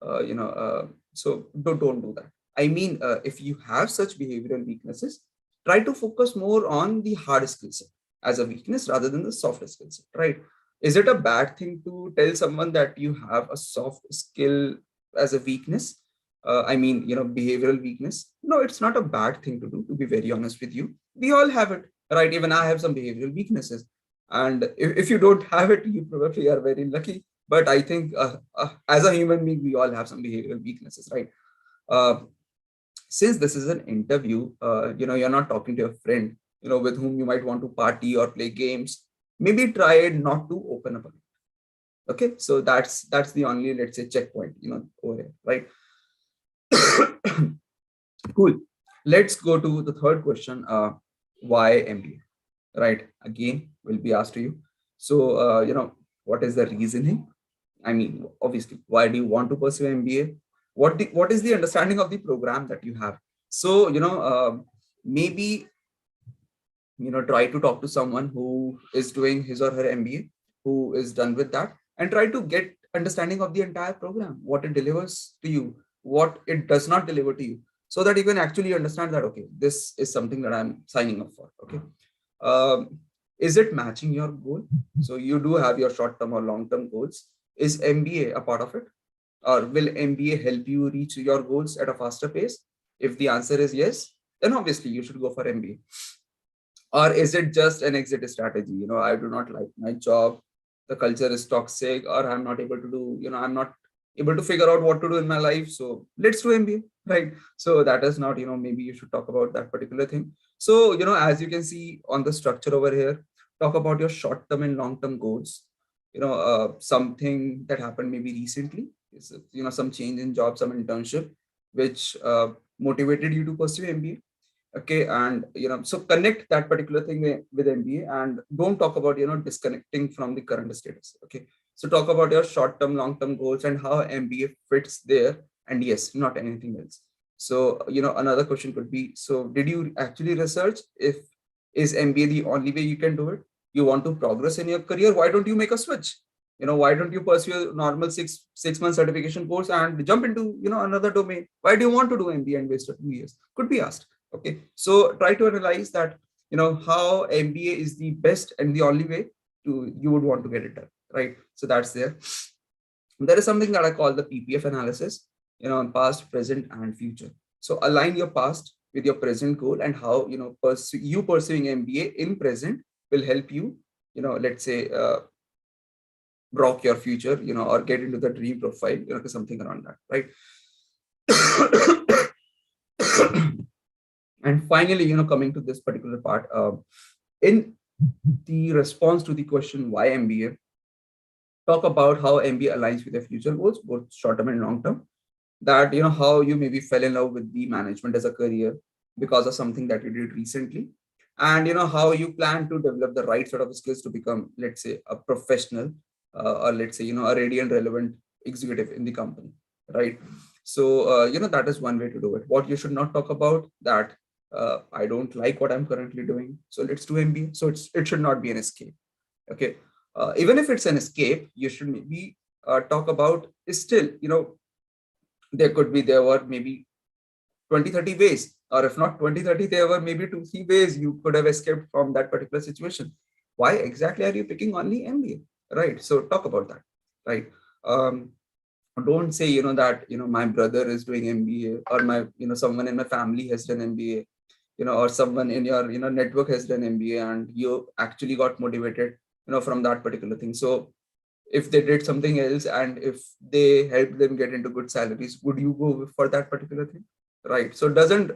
so don't do that. I mean, if you have such behavioral weaknesses, try to focus more on the hard skill set as a weakness rather than the soft skill set, right? Is it a bad thing to tell someone that you have a soft skill as a weakness? I mean, behavioral weakness. No, it's not a bad thing to do, to be very honest with you. We all have it, right? Even I have some behavioral weaknesses. And if you don't have it, you probably are very lucky. But I think as a human being, we all have some behavioral weaknesses, right? Uh, since this is an interview, you're not talking to a friend, with whom you might want to party or play games. Maybe try not to open up. Okay, so that's the only, let's say, checkpoint, over here, right? Cool. Let's go to the third question. Why MBA? Right? Again, will be asked to you. So, what is the reasoning? I mean, obviously, why do you want to pursue MBA? What is the understanding of the program that you have? So, maybe try to talk to someone who is doing his or her MBA, who is done with that, and try to get understanding of the entire program, what it delivers to you, what it does not deliver to you, so that you can actually understand that, okay, this is something that I'm signing up for. Okay, is it matching your goal? So you do have your short-term or long-term goals. Is MBA a part of it, or will MBA help you reach your goals at a faster pace? If the answer is yes, then obviously you should go for MBA. Or is it just an exit strategy? I do not like my job, the culture is toxic, or I'm not able to do, I'm not able to figure out what to do in my life, so let's do MBA, right? So that is not, maybe you should talk about that particular thing. So as you can see on the structure over here, talk about your short-term and long-term goals. Something that happened maybe recently is some change in job, some internship which motivated you to pursue MBA. Okay, and so connect that particular thing with MBA, and don't talk about disconnecting from the current status. Okay, so talk about your short-term, long-term goals and how MBA fits there, and yes, not anything else. So another question could be, so did you actually research if is MBA the only way you can do it? You want to progress in your career, why don't you make a switch? Why don't you pursue a normal six month certification course and jump into another domain? Why do you want to do MBA and waste 2 years? Could be asked. Okay, so try to analyze that, how MBA is the best and the only way to you would want to get it done, right? So that's there. There is something that I call the Ppf analysis, past, present, and future. So align your past with your present goal, and how pursuing MBA in present will help you, let's say, rock your future, or get into the dream profile, something around that, right? And finally, coming to this particular part, in the response to the question why MBA, talk about how MBA aligns with your future goals, both short term and long term. That, how you maybe fell in love with the management as a career because of something that you did recently, and how you plan to develop the right sort of skills to become, let's say, a professional, or let's say, a ready and relevant executive in the company, right? So that is one way to do it. What you should not talk about, that I don't like what I'm currently doing, so let's do MBA. So it should not be an escape. Okay. Even if it's an escape, you should maybe talk about is still, there were maybe 20, 30 ways, or if not 20, 30, there were maybe 2, 3 ways you could have escaped from that particular situation. Why exactly are you picking only MBA, right? So talk about that, right? Don't say, that, my brother is doing MBA, or my, someone in my family has done MBA, or someone in your, network has done MBA, and you actually got motivated, from that particular thing. So if they did something else and if they helped them get into good salaries, would you go for that particular thing, right? So doesn't,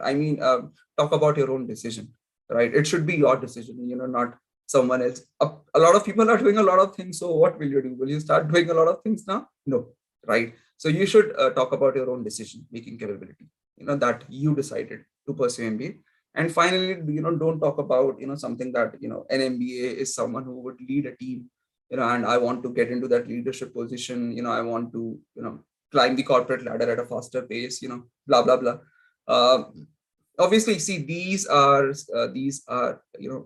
talk about your own decision, right? It should be your decision, not someone else. A lot of people are doing a lot of things, so what will you do? Will you start doing a lot of things now? No, right? So you should talk about your own decision making capability, that you decided to pursue MBA. And finally, don't talk about, something that, an MBA is someone who would lead a team, and I want to get into that leadership position, I want to, climb the corporate ladder at a faster pace, blah, blah, blah. Uh, Obviously, see, these are,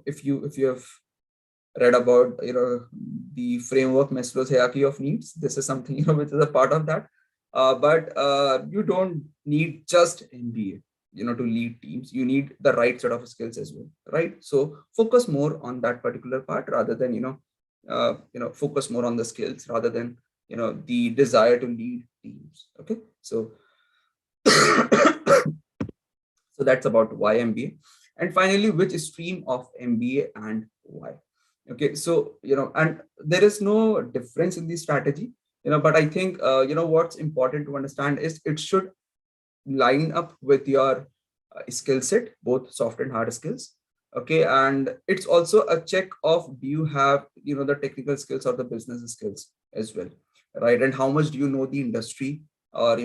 if you have read about, the framework Maslow's hierarchy of needs, this is something, which is a part of that. But you don't need just MBA, to lead teams. You need the right set of skills as well, right? So focus more on that particular part rather than, focus more on the skills rather than, the desire to lead teams. Okay. So, so that's about why MBA. And finally, which stream of MBA and why? Okay. So, and there is no difference in the strategy, but I think, what's important to understand is it should line up with your skill set, both soft and hard skills. Okay. And it's also a check of, do you have, the technical skills or the business skills as well, right? And how much do you know the industry, or,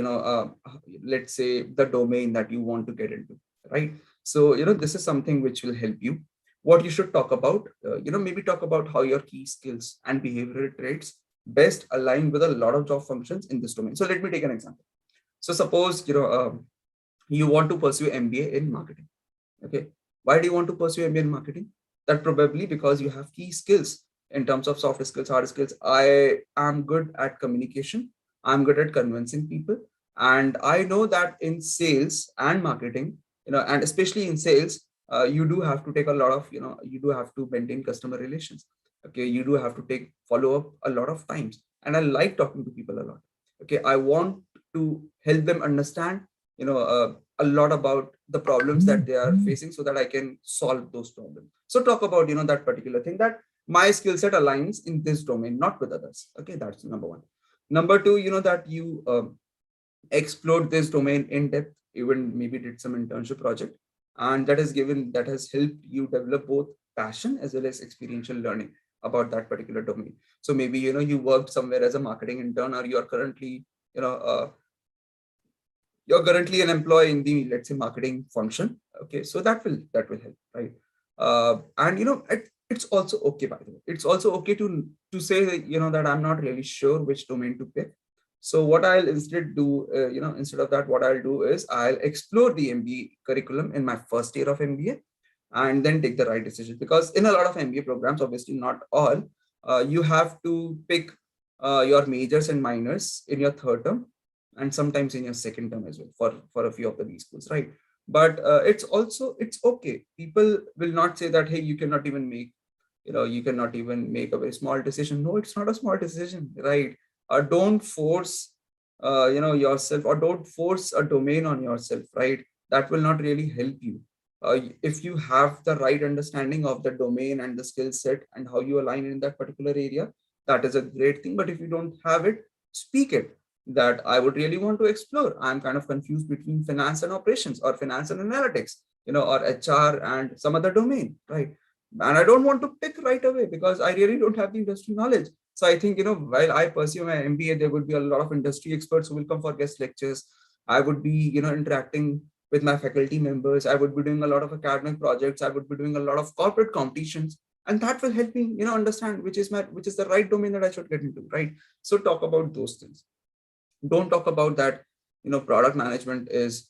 let's say, the domain that you want to get into, right? So, this is something which will help you. What you should talk about, maybe talk about how your key skills and behavioral traits best align with a lot of job functions in this domain. So let me take an example. So suppose, you want to pursue MBA in marketing. Okay. Why do you want to pursue MBA in marketing? That probably because you have key skills in terms of soft skills, hard skills. I am good at communication. I'm good at convincing people. And I know that in sales and marketing, and especially in sales, you do have to take a lot of, you do have to maintain customer relations. Okay. You do have to take follow up a lot of times. And I like talking to people a lot. Okay. I want to help them understand, a lot about the problems that they are facing so that I can solve those problems. So talk about, that particular thing, that my skill set aligns in this domain, not with others. Okay. That's number one. Number two, that you explored this domain in depth, even maybe did some internship project, and that has helped you develop both passion as well as experiential learning about that particular domain. So maybe, you worked somewhere as a marketing intern, or you're currently, you're currently an employee in the, let's say, marketing function. Okay. So that will help, right? And, it's also okay, by the way, it's also okay to say that, that I'm not really sure which domain to pick. So what I'll instead do, instead of that, what I'll do is I'll explore the MBA curriculum in my first year of MBA, and then take the right decision. Because in a lot of MBA programs, obviously not all, you have to pick your majors and minors in your third term, and sometimes in your second term as well, for a few of the B schools, right? But it's okay. People will not say that, hey, you cannot even make, a very small decision. No, it's not a small decision, right? Don't force, yourself, or don't force a domain on yourself, right? That will not really help you. If you have the right understanding of the domain and the skill set and how you align in that particular area, that is a great thing. But if you don't have it, speak it, that I would really want to explore. I'm kind of confused between finance and operations, or finance and analytics, or HR and some other domain, right? And I don't want to pick right away because I really don't have the industry knowledge. So I think, while I pursue my MBA, there would be a lot of industry experts who will come for guest lectures. I would be, interacting with my faculty members. I would be doing a lot of academic projects. I would be doing a lot of corporate competitions, and that will help me, understand which is the right domain that I should get into, right? So talk about those things. Don't talk about that, product management is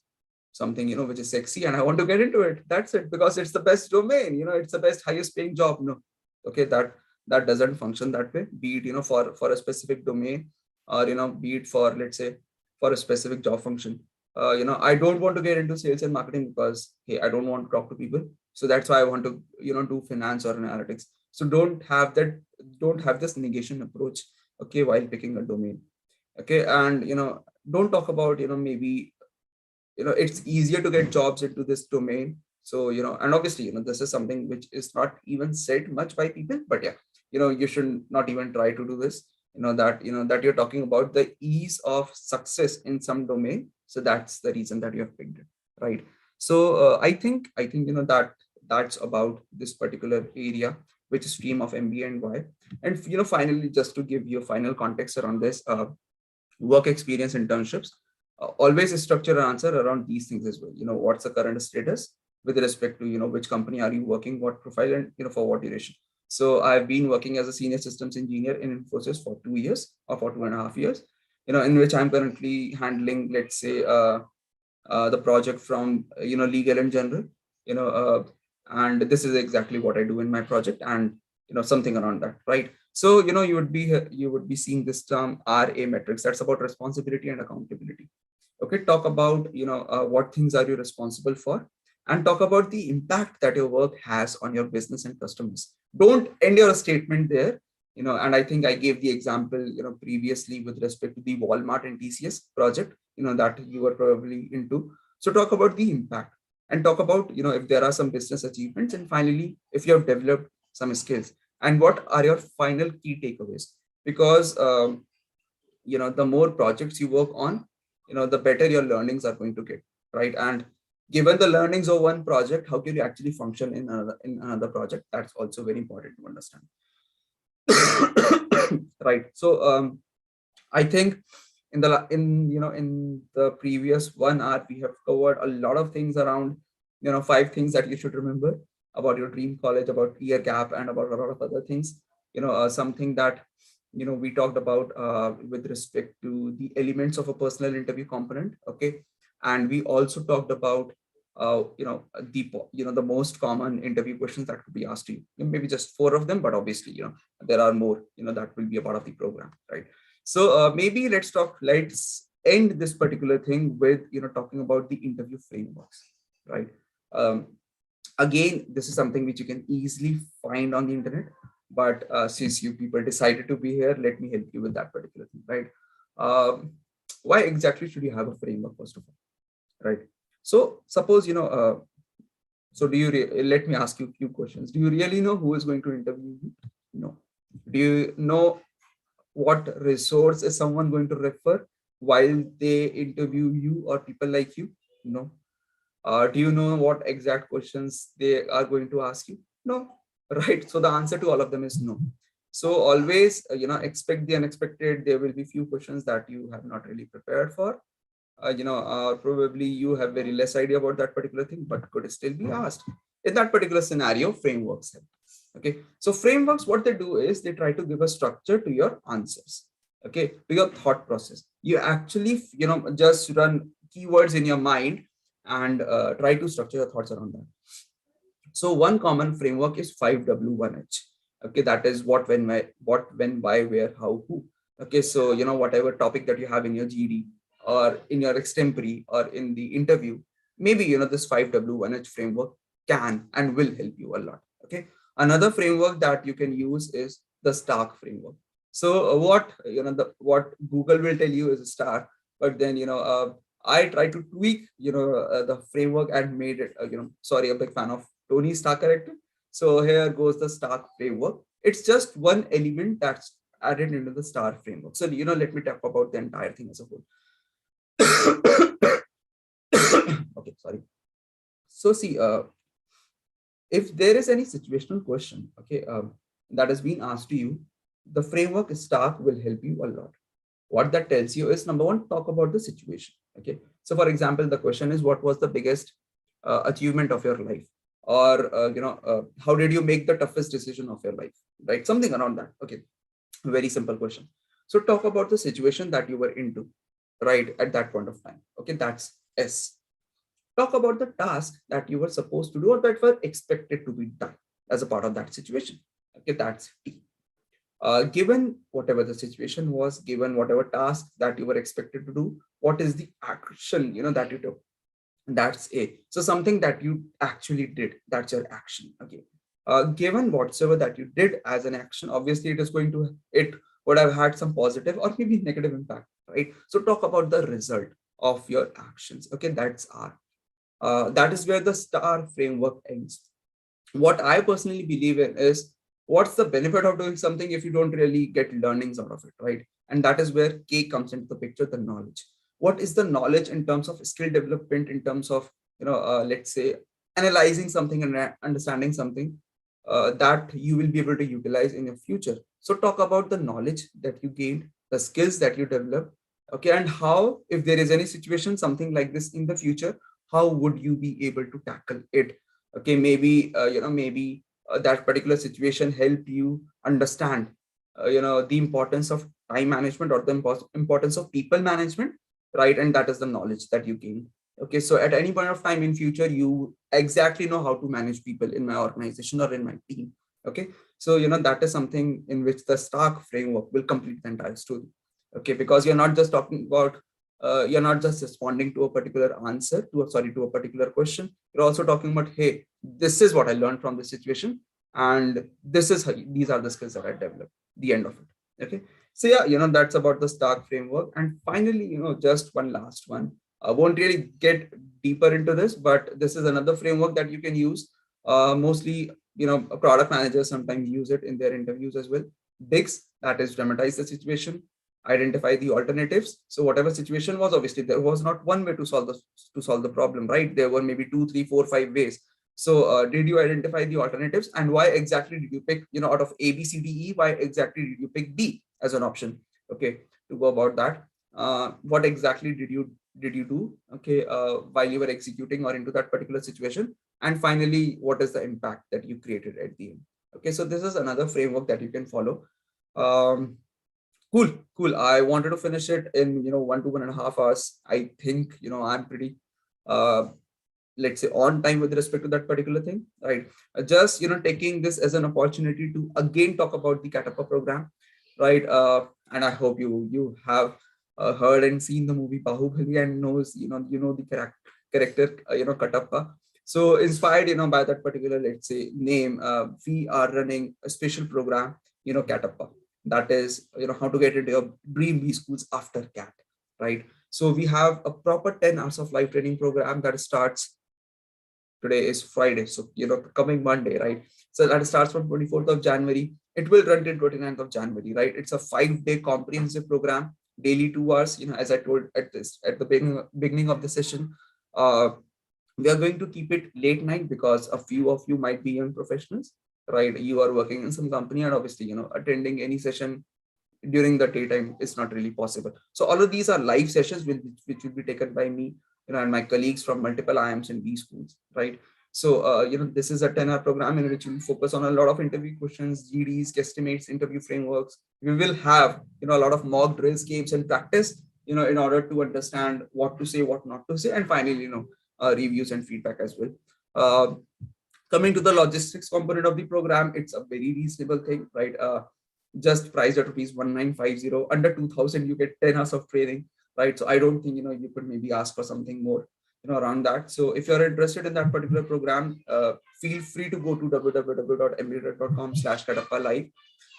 something, which is sexy and I want to get into it. That's it, because it's the best domain, it's the best, highest paying job. No. Okay, that doesn't function that way. Be it, for a specific domain, or, be it for, let's say, for a specific job function. I don't want to get into sales and marketing because, hey, I don't want to talk to people. So that's why I want to, do finance or analytics. So don't have this negation approach, okay, while picking a domain. Okay. And, don't talk about, maybe, it's easier to get jobs into this domain. So, and obviously, this is something which is not even said much by people, but yeah, you should not even try to do this, that you're talking about the ease of success in some domain. So that's the reason that you have picked it, right? So I think, that's about this particular area, which is stream of MBA and why. And, finally, just to give you a final context around this, work experience internships, always structure an answer around these things as well. What's the current status with respect to, which company are you working, what profile, and, for what duration. So I've been working as a senior systems engineer in Infosys for 2 years, or for 2.5 years, in which I'm currently handling, let's say, the project from, legal and general, you know, and this is exactly what I do in my project, and, something around that, right? So, you would be seeing this term RA metrics. That's about responsibility and accountability. Okay, talk about, what things are you responsible for, and talk about the impact that your work has on your business and customers. Don't end your statement there. And I think I gave the example, previously with respect to the Walmart and TCS project, that you were probably into. So talk about the impact, and talk about, if there are some business achievements, and finally, if you have developed some skills, and what are your final key takeaways. Because, the more projects you work on, the better your learnings are going to get, right? And given the learnings of one project, how can you actually function in another project? That's also very important to understand. Right. So, I think in the previous 1 hour, we have covered a lot of things around, 5 things that you should remember about your dream college, about year gap, and about a lot of other things. Something that, we talked about, with respect to the elements of a personal interview component. Okay. And we also talked about, the most common interview questions that could be asked to you. Maybe just 4 of them, but obviously, there are more, that will be a part of the program, right? So, maybe let's end this particular thing with, talking about the interview frameworks, right? Um, Again, this is something which you can easily find on the internet, but, since you people decided to be here, let me help you with that particular thing, right? Um, why exactly should you have a framework, first of all, right? So suppose, so let me ask you a few questions. Do you really know who is going to interview you? No. Do you know what resource is someone going to refer while they interview you, or people like you? No. Do you know what exact questions they are going to ask you? No. Right. So the answer to all of them is no. So always, expect the unexpected. There will be few questions that you have not really prepared for. Probably you have very less idea about that particular thing, but could still be asked. In that particular scenario, frameworks help. Okay. So frameworks, what they do is they try to give a structure to your answers. Okay. To your thought process. You actually, just run keywords in your mind, and, try to structure your thoughts around that. So one common framework is 5W1H. Okay, that is what, when, why, where, how, who. Okay, so, whatever topic that you have in your GD, or in your extempore, or in the interview, maybe, this 5W1H framework can and will help you a lot. Okay, another framework that you can use is the STARK framework. So, what Google will tell you is a STAR, but then, I try to tweak, the framework, and made it, sorry, a big fan of Tony Stark character. So here goes the Stark framework. It's just one element that's added into the STAR framework. So, let me talk about the entire thing as a whole. Okay, sorry. So see, if there is any situational question, okay, that has been asked to you, the framework STARK will help you a lot. What that tells you is, number one, talk about the situation. Okay. So for example, the question is, what was the biggest achievement of your life? Or, how did you make the toughest decision of your life? Right. Something around that. Okay. Very simple question. So talk about the situation that you were into, right, at that point of time. Okay. That's S. Talk about the task that you were supposed to do or that were expected to be done as a part of that situation. Okay. That's T. Given whatever the situation was, given whatever task that you were expected to do, what is the action, that you took? That's A. So something that you actually did, that's your action. Okay. Given whatsoever that you did as an action, obviously it would have had some positive or maybe negative impact, right? So talk about the result of your actions. Okay, that's R. That is where the STAR framework ends. What I personally believe in is, what's the benefit of doing something if you don't really get learnings out of it, right? And that is where K comes into the picture, the knowledge. What is the knowledge in terms of skill development, in terms of, let's say, analyzing something and understanding something that you will be able to utilize in your future. So talk about the knowledge that you gained, the skills that you developed, okay, and how, if there is any situation, something like this in the future, how would you be able to tackle it? Okay, maybe that particular situation help you understand the importance of time management or the importance of people management, right? And that is the knowledge that you gain. Okay, so at any point of time in future, you exactly know how to manage people in my organization or in my team. Okay, so that is something in which the STARK framework will complete the entire story. Okay, because you're not just talking about you're not just responding to a particular answer to a particular question. You're also talking about, hey, this is what I learned from this situation, and these are the skills that I developed. The end of it. Okay, so yeah, that's about the STARK framework. And finally, just one last one. I won't really get deeper into this, but this is another framework that you can use. Mostly, product managers sometimes use it in their interviews as well. DIGS, that is dramatize the situation, identify the alternatives. So whatever situation was, obviously there was not one way to solve the problem, right? There were maybe 2, 3, 4, 5 ways. So did you identify the alternatives, and why exactly did you pick, out of A, B, C, D, E, why exactly did you pick D as an option? Okay, to go about that, what exactly did you do, okay, while you were executing or into that particular situation? And finally, what is the impact that you created at the end? Okay, so this is another framework that you can follow. Cool. I wanted to finish it in 1 to 1.5 hours. I think I'm pretty let's say on time with respect to that particular thing, right? Just taking this as an opportunity to again talk about the Katappa program, right? And I hope you have heard and seen the movie Bahubali and knows the character Katappa. So inspired by that particular, let's say, name, we are running a special program, Katappa, that is how to get into your dream B schools after CAT, right? So we have a proper 10 hours of live training program that starts, today is Friday, so coming Monday, right? So that starts from 24th of January. It will run till 29th of January, right? It's a 5-day comprehensive program, daily 2 hours. As I told at the beginning of the session, we are going to keep it late night because a few of you might be young professionals, right? You are working in some company, and obviously attending any session during the daytime is not really possible. So all of these are live sessions which will be taken by me, and my colleagues from multiple IIMs and B schools, right? So this is a 10-hour program in which we focus on a lot of interview questions, GDs, guesstimates, interview frameworks. We will have a lot of mock drills, games, and practice, in order to understand what to say, what not to say, and finally reviews and feedback as well. Coming to the logistics component of the program, it's a very reasonable thing, right? Just priced at rupees 1950, under 2000 you get 10 hours of training, right? So I don't think you could maybe ask for something more around that. So if you're interested in that particular program, feel free to go to www.mbatrek.com/Katappa live,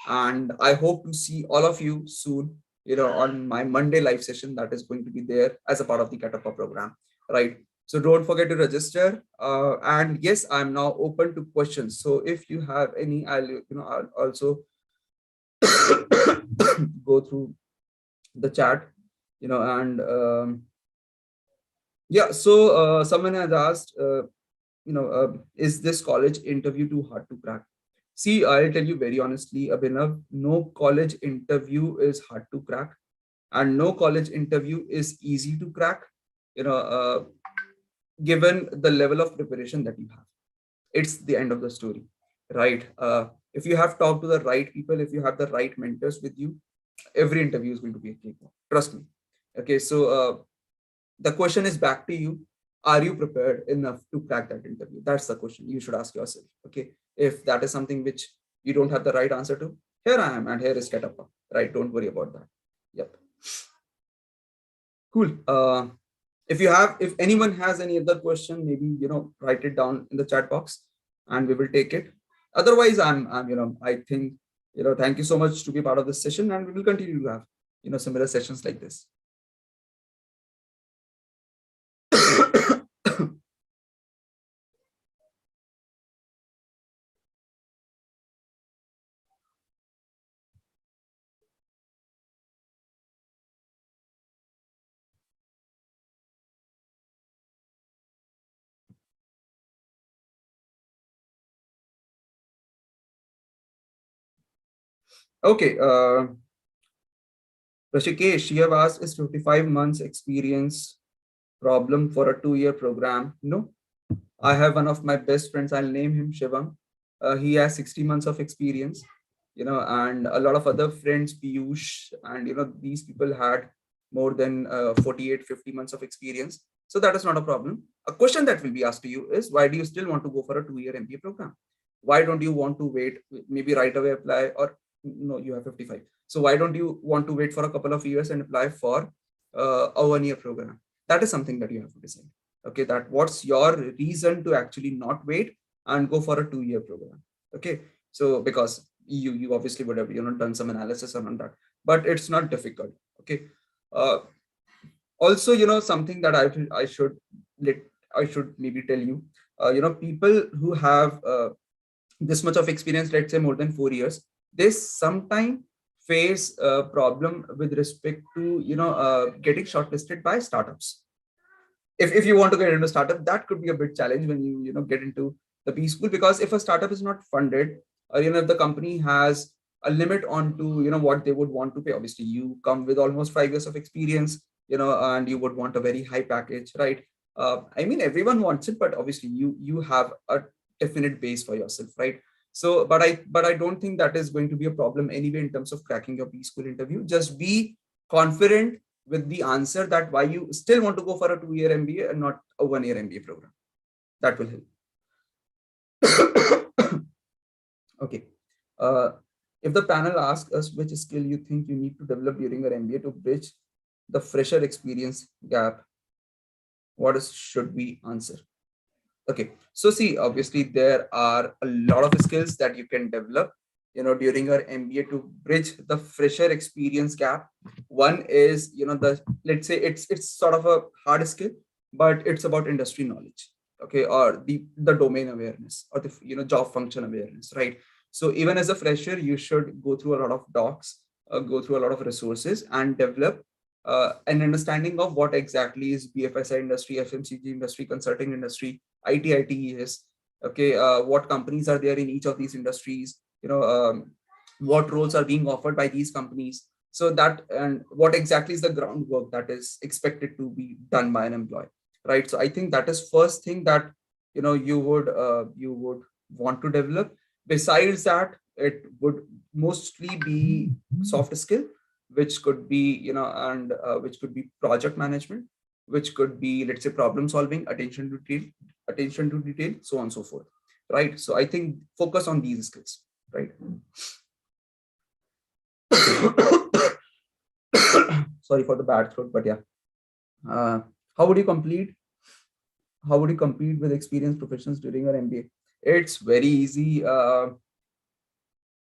and I hope to see all of you soon on my Monday live session that is going to be there as a part of the Katappa program, right? So don't forget to register, and yes, I'm now open to questions. So if you have any, I'll also go through the chat, and yeah. So someone has asked, is this college interview too hard to crack? See, I'll tell you very honestly, Abhinav, no college interview is hard to crack, and no college interview is easy to crack. You know, given the level of preparation that you have, it's the end of the story, right? If you have talked to the right people, if you have the right mentors with you, every interview is going to be a cakewalk. Trust me. Okay, so the question is back to you. Are you prepared enough to crack that interview? That's the question you should ask yourself. Okay, if that is something which you don't have the right answer to, here I am, and here is Ketappa. Right, don't worry about that. Yep. Cool. If anyone has any other question, maybe write it down in the chat box, and we will take it. Otherwise, I think thank you so much to be part of this session, and we will continue to have similar sessions like this. Okay, Rashikesh, you have asked, is 55 months experience problem for a 2-year program? No, I have one of my best friends. I'll name him Shivam. He has 60 months of experience, and a lot of other friends, Piyush, and these people had more than 48, 50 months of experience. So that is not a problem. A question that will be asked to you is, why do you still want to go for a 2-year MBA program? Why don't you want to wait, maybe right away apply, or no, you have 55. So why don't you want to wait for a couple of years and apply for a 1-year program? That is something that you have to decide. Okay, that what's your reason to actually not wait and go for a 2-year program? Okay, so because you obviously would have done some analysis on that, but it's not difficult. Okay, uh, also something that I should maybe tell you, people who have this much of experience, let's say more than 4 years, they sometimes face a problem with respect to getting shortlisted by startups. If you want to get into startup, that could be a bit challenge when you get into the B school, because if a startup is not funded, or if the company has a limit on to what they would want to pay. Obviously you come with almost 5 years of experience, and you would want a very high package, right? I mean, everyone wants it, but obviously you have a definite base for yourself, right? So but I don't think that is going to be a problem anyway in terms of cracking your B school interview. Just be confident with the answer that why you still want to go for a 2-year MBA and not a 1-year MBA program. That will help. Okay. Uh, if the panel asks us which skill you think you need to develop during your MBA to bridge the fresher experience gap, should we answer? Okay, so see, obviously there are a lot of skills that you can develop, during your MBA to bridge the fresher experience gap. One is, let's say it's sort of a hard skill, but it's about industry knowledge, okay, or the domain awareness, or the job function awareness, right? So even as a fresher, you should go through a lot of docs, go through a lot of resources, and develop an understanding of what exactly is BFSI industry, FMCG industry, consulting industry, IT, ITES. Okay, what companies are there in each of these industries? What roles are being offered by these companies? So that, and what exactly is the groundwork that is expected to be done by an employee, right? So I think that is first thing that you would want to develop. Besides that, it would mostly be soft skill, which could be and which could be project management, which could be, let's say, problem solving, attention to detail, so on and so forth, right? So I think focus on these skills, right? Sorry for the bad throat, but yeah. uh, how would you complete how would you compete with experienced professionals during your MBA? It's very easy,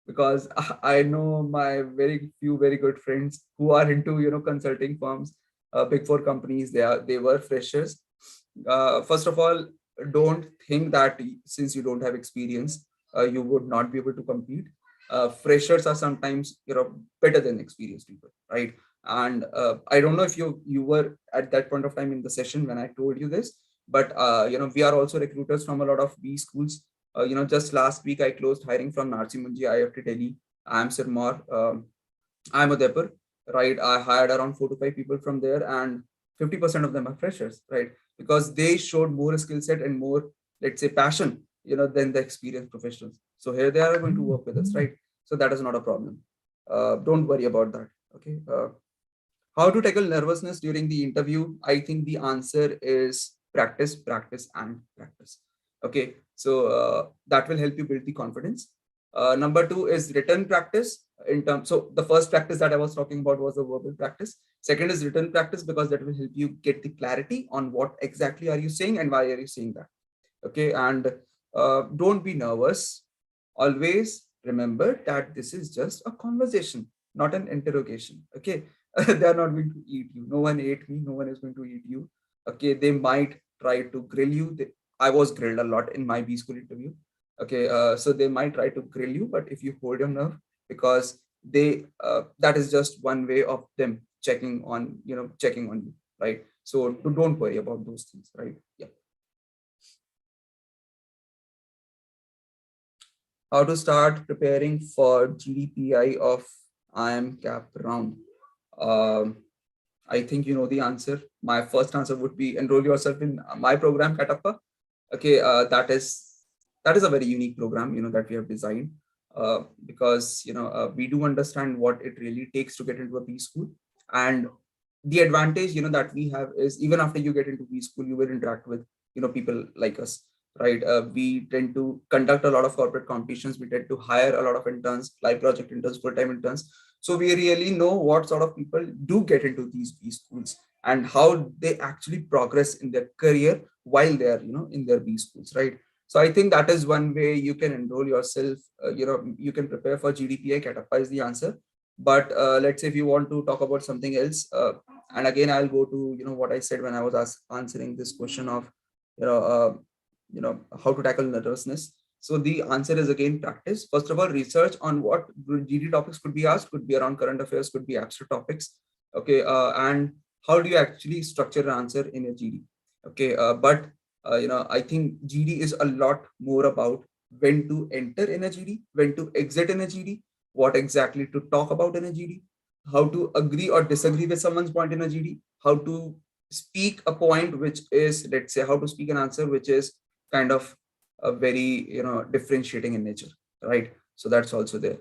because I know my very few very good friends who are into consulting firms, big four companies. They were freshers. First of all, don't think that since you don't have experience, you would not be able to compete. Freshers are sometimes better than experienced people, right? And I don't know if you were at that point of time in the session when I told you this, but we are also recruiters from a lot of B schools. Just last week I closed hiring from Narsi Munji IFT Delhi, IIM Sirmaur, IIM Udaipur, right? I hired around 4 to 5 people from there, and 50% of them are freshers, right? Because they showed more skill set and more, let's say, passion, than the experienced professionals. So here they are going to work with us, right? So that is not a problem. Don't worry about that. Okay. How to tackle nervousness during the interview? I think the answer is practice, practice, and practice. Okay, so that will help you build the confidence. Number two is written practice. So the first practice that I was talking about was the verbal practice. Second is written practice, because that will help you get the clarity on what exactly are you saying and why are you saying that. Okay, and don't be nervous. Always remember that this is just a conversation, not an interrogation. Okay, they are not going to eat you. No one ate me. No one is going to eat you. Okay, they might try to grill you. I was grilled a lot in my B school interview. Okay, so they might try to grill you, but if you hold your nerve, because that is just one way of them checking on you, right? So don't worry about those things, right? Yeah. How to start preparing for GDPI of IM cap round. Um, I think you know the answer. My first answer would be enroll yourself in my program, Katappa. Okay, that is a very unique program, that we have designed, because we do understand what it really takes to get into a B school, and the advantage that we have is, even after you get into B school, you will interact with people like us, right? We tend to conduct a lot of corporate competitions. We tend to hire a lot of interns, live project interns, full-time interns. So we really know what sort of people do get into these B schools and how they actually progress in their career while they are in their B schools, right? So I think that is one way you can enroll yourself. You can prepare for GDPI. Katappa is the answer. But let's say if you want to talk about something else, and again I'll go to what I said when I was answering this question of you know uh, how to tackle nervousness. So the answer is again practice. First of all, research on what GD topics could be asked. Could be around current affairs, could be abstract topics. Okay, and how do you actually structure an answer in a GD? Okay, but I think GD is a lot more about when to enter in a GD, when to exit in a GD, what exactly to talk about in a GD, how to agree or disagree with someone's point in a GD, how to speak a point which is, let's say, how to speak an answer which is kind of a very differentiating in nature, right? So that's also there.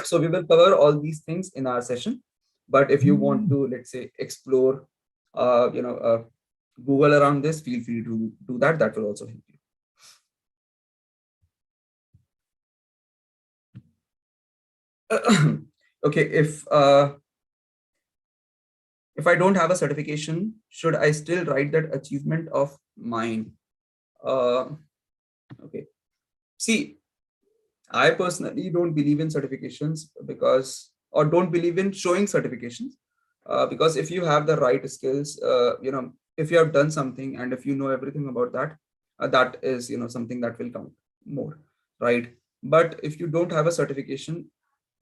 So we will cover all these things in our session, but if you want to, let's say, explore Google around this, feel free to do that. That will also help you. Okay, if I don't have a certification, should I still write that achievement of mine? Okay, see, I personally don't believe in certifications, or don't believe in showing certifications, because if you have the right skills, if you have done something and if you know everything about that, that is something that will count more, right? But if you don't have a certification,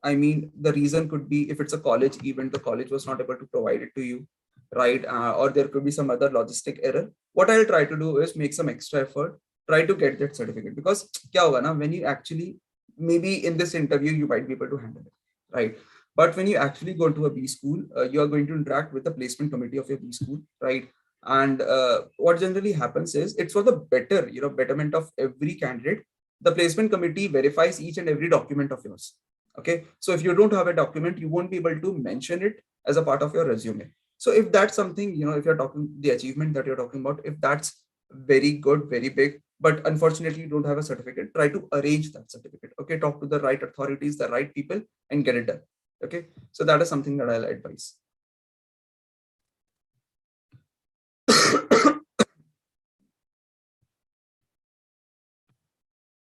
I mean, the reason could be if it's a college event, the college was not able to provide it to you, right? Or there could be some other logistic error. What I'll try to do is make some extra effort, try to get that certificate, because kya hoga na, when you actually, maybe in this interview, you might be able to handle it, right? But when you actually go to a B school, you are going to interact with the placement committee of your B school, right? And what generally happens is it's for the betterment of every candidate. The placement committee verifies each and every document of yours. Okay, so if you don't have a document, you won't be able to mention it as a part of your resume. So if that's something, if you're talking the achievement that you're talking about, if that's very good, very big, but unfortunately you don't have a certificate, try to arrange that certificate. Okay, talk to the right authorities, the right people, and get it done. Okay, so that is something that I'll advise.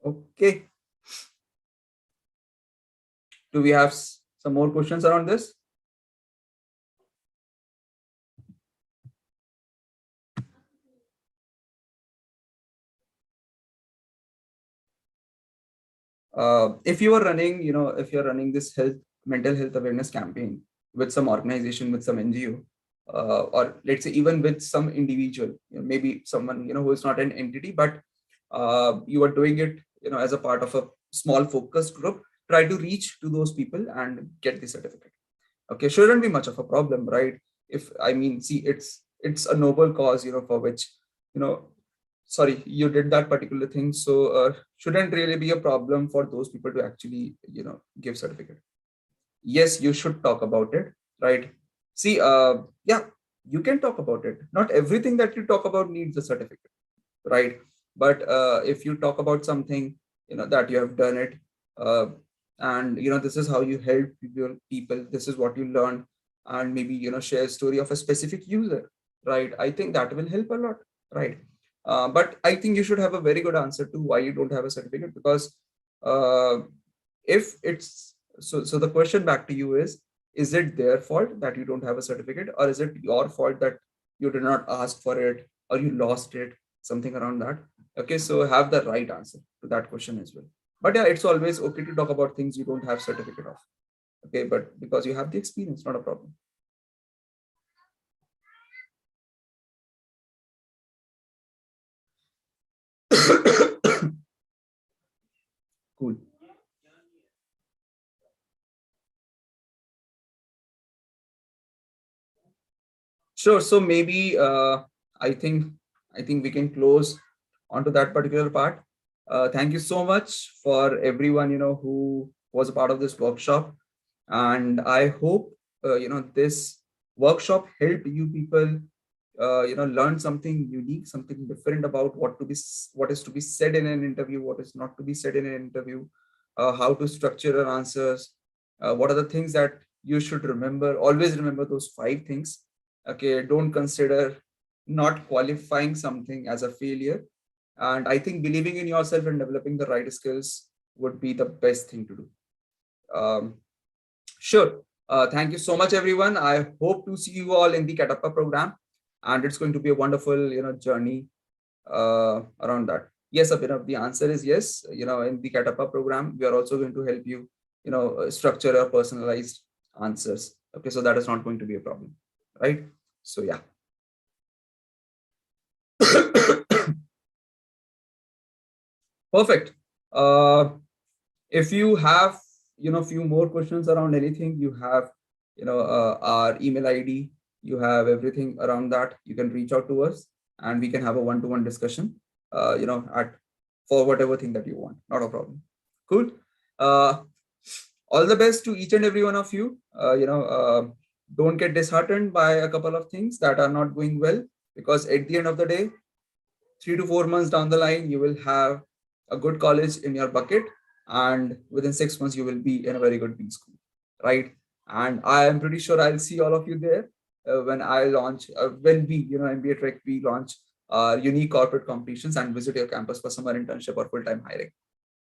Okay, do we have some more questions around this? If you are running, if you're running this mental health awareness campaign with some organization, with some NGO, or let's say even with some individual, maybe someone, who is not an entity, but you are doing it, as a part of a small focused group, try to reach to those people and get the certificate. Okay, shouldn't be much of a problem, right? If I mean, see, it's a noble cause, for which, sorry, you did that particular thing. So shouldn't really be a problem for those people to actually, give certificate. Yes, you should talk about it, right? See, yeah, you can talk about it. Not everything that you talk about needs a certificate, right? But if you talk about something, that you have done it, uh, and this is how you help people, this is what you learn, and maybe share a story of a specific user, right? I think that will help a lot, right? But I think you should have a very good answer to why you don't have a certificate, because uh, if it's so the question back to you is it their fault that you don't have a certificate, or is it your fault that you did not ask for it, or you lost it, something around that? Okay, so have the right answer to that question as well. But yeah, it's always okay to talk about things you don't have certificate of. Okay, but because you have the experience, not a problem. Cool. Sure. So maybe I think we can close onto that particular part. Thank you so much for everyone who was a part of this workshop, and I hope this workshop helped you people learn something unique, something different about what is to be said in an interview, what is not to be said in an interview, how to structure your answers, what are the things that you should remember. Always remember those 5 things. Okay, don't consider not qualifying something as a failure. And I think believing in yourself and developing the right skills would be the best thing to do. Sure. Thank you so much, everyone. I hope to see you all in the Catappa program, and it's going to be a wonderful, journey around that. Yes, Abhinav, the answer is yes. In the Catappa program, we are also going to help you, structure your personalized answers. Okay, so that is not going to be a problem, right? So yeah. Perfect. If you have few more questions around anything, you have our email ID, you have everything around that, you can reach out to us and we can have a one-to-one discussion at for whatever thing that you want. Not a problem. Cool. uh, all the best to each and every one of you. Don't get disheartened by a couple of things that are not going well, because at the end of the day, 3 to 4 months down the line, you will have a good college in your bucket, and within 6 months, you will be in a very good B school, right? And I am pretty sure I'll see all of you there when I launch, when we, MBAtrek, we launch unique corporate competitions and visit your campus for summer internship or full-time hiring,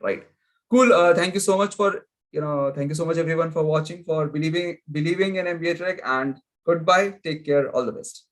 right? Cool. Thank you so much for, thank you so much everyone for watching, for believing in MBAtrek, and goodbye. Take care. All the best.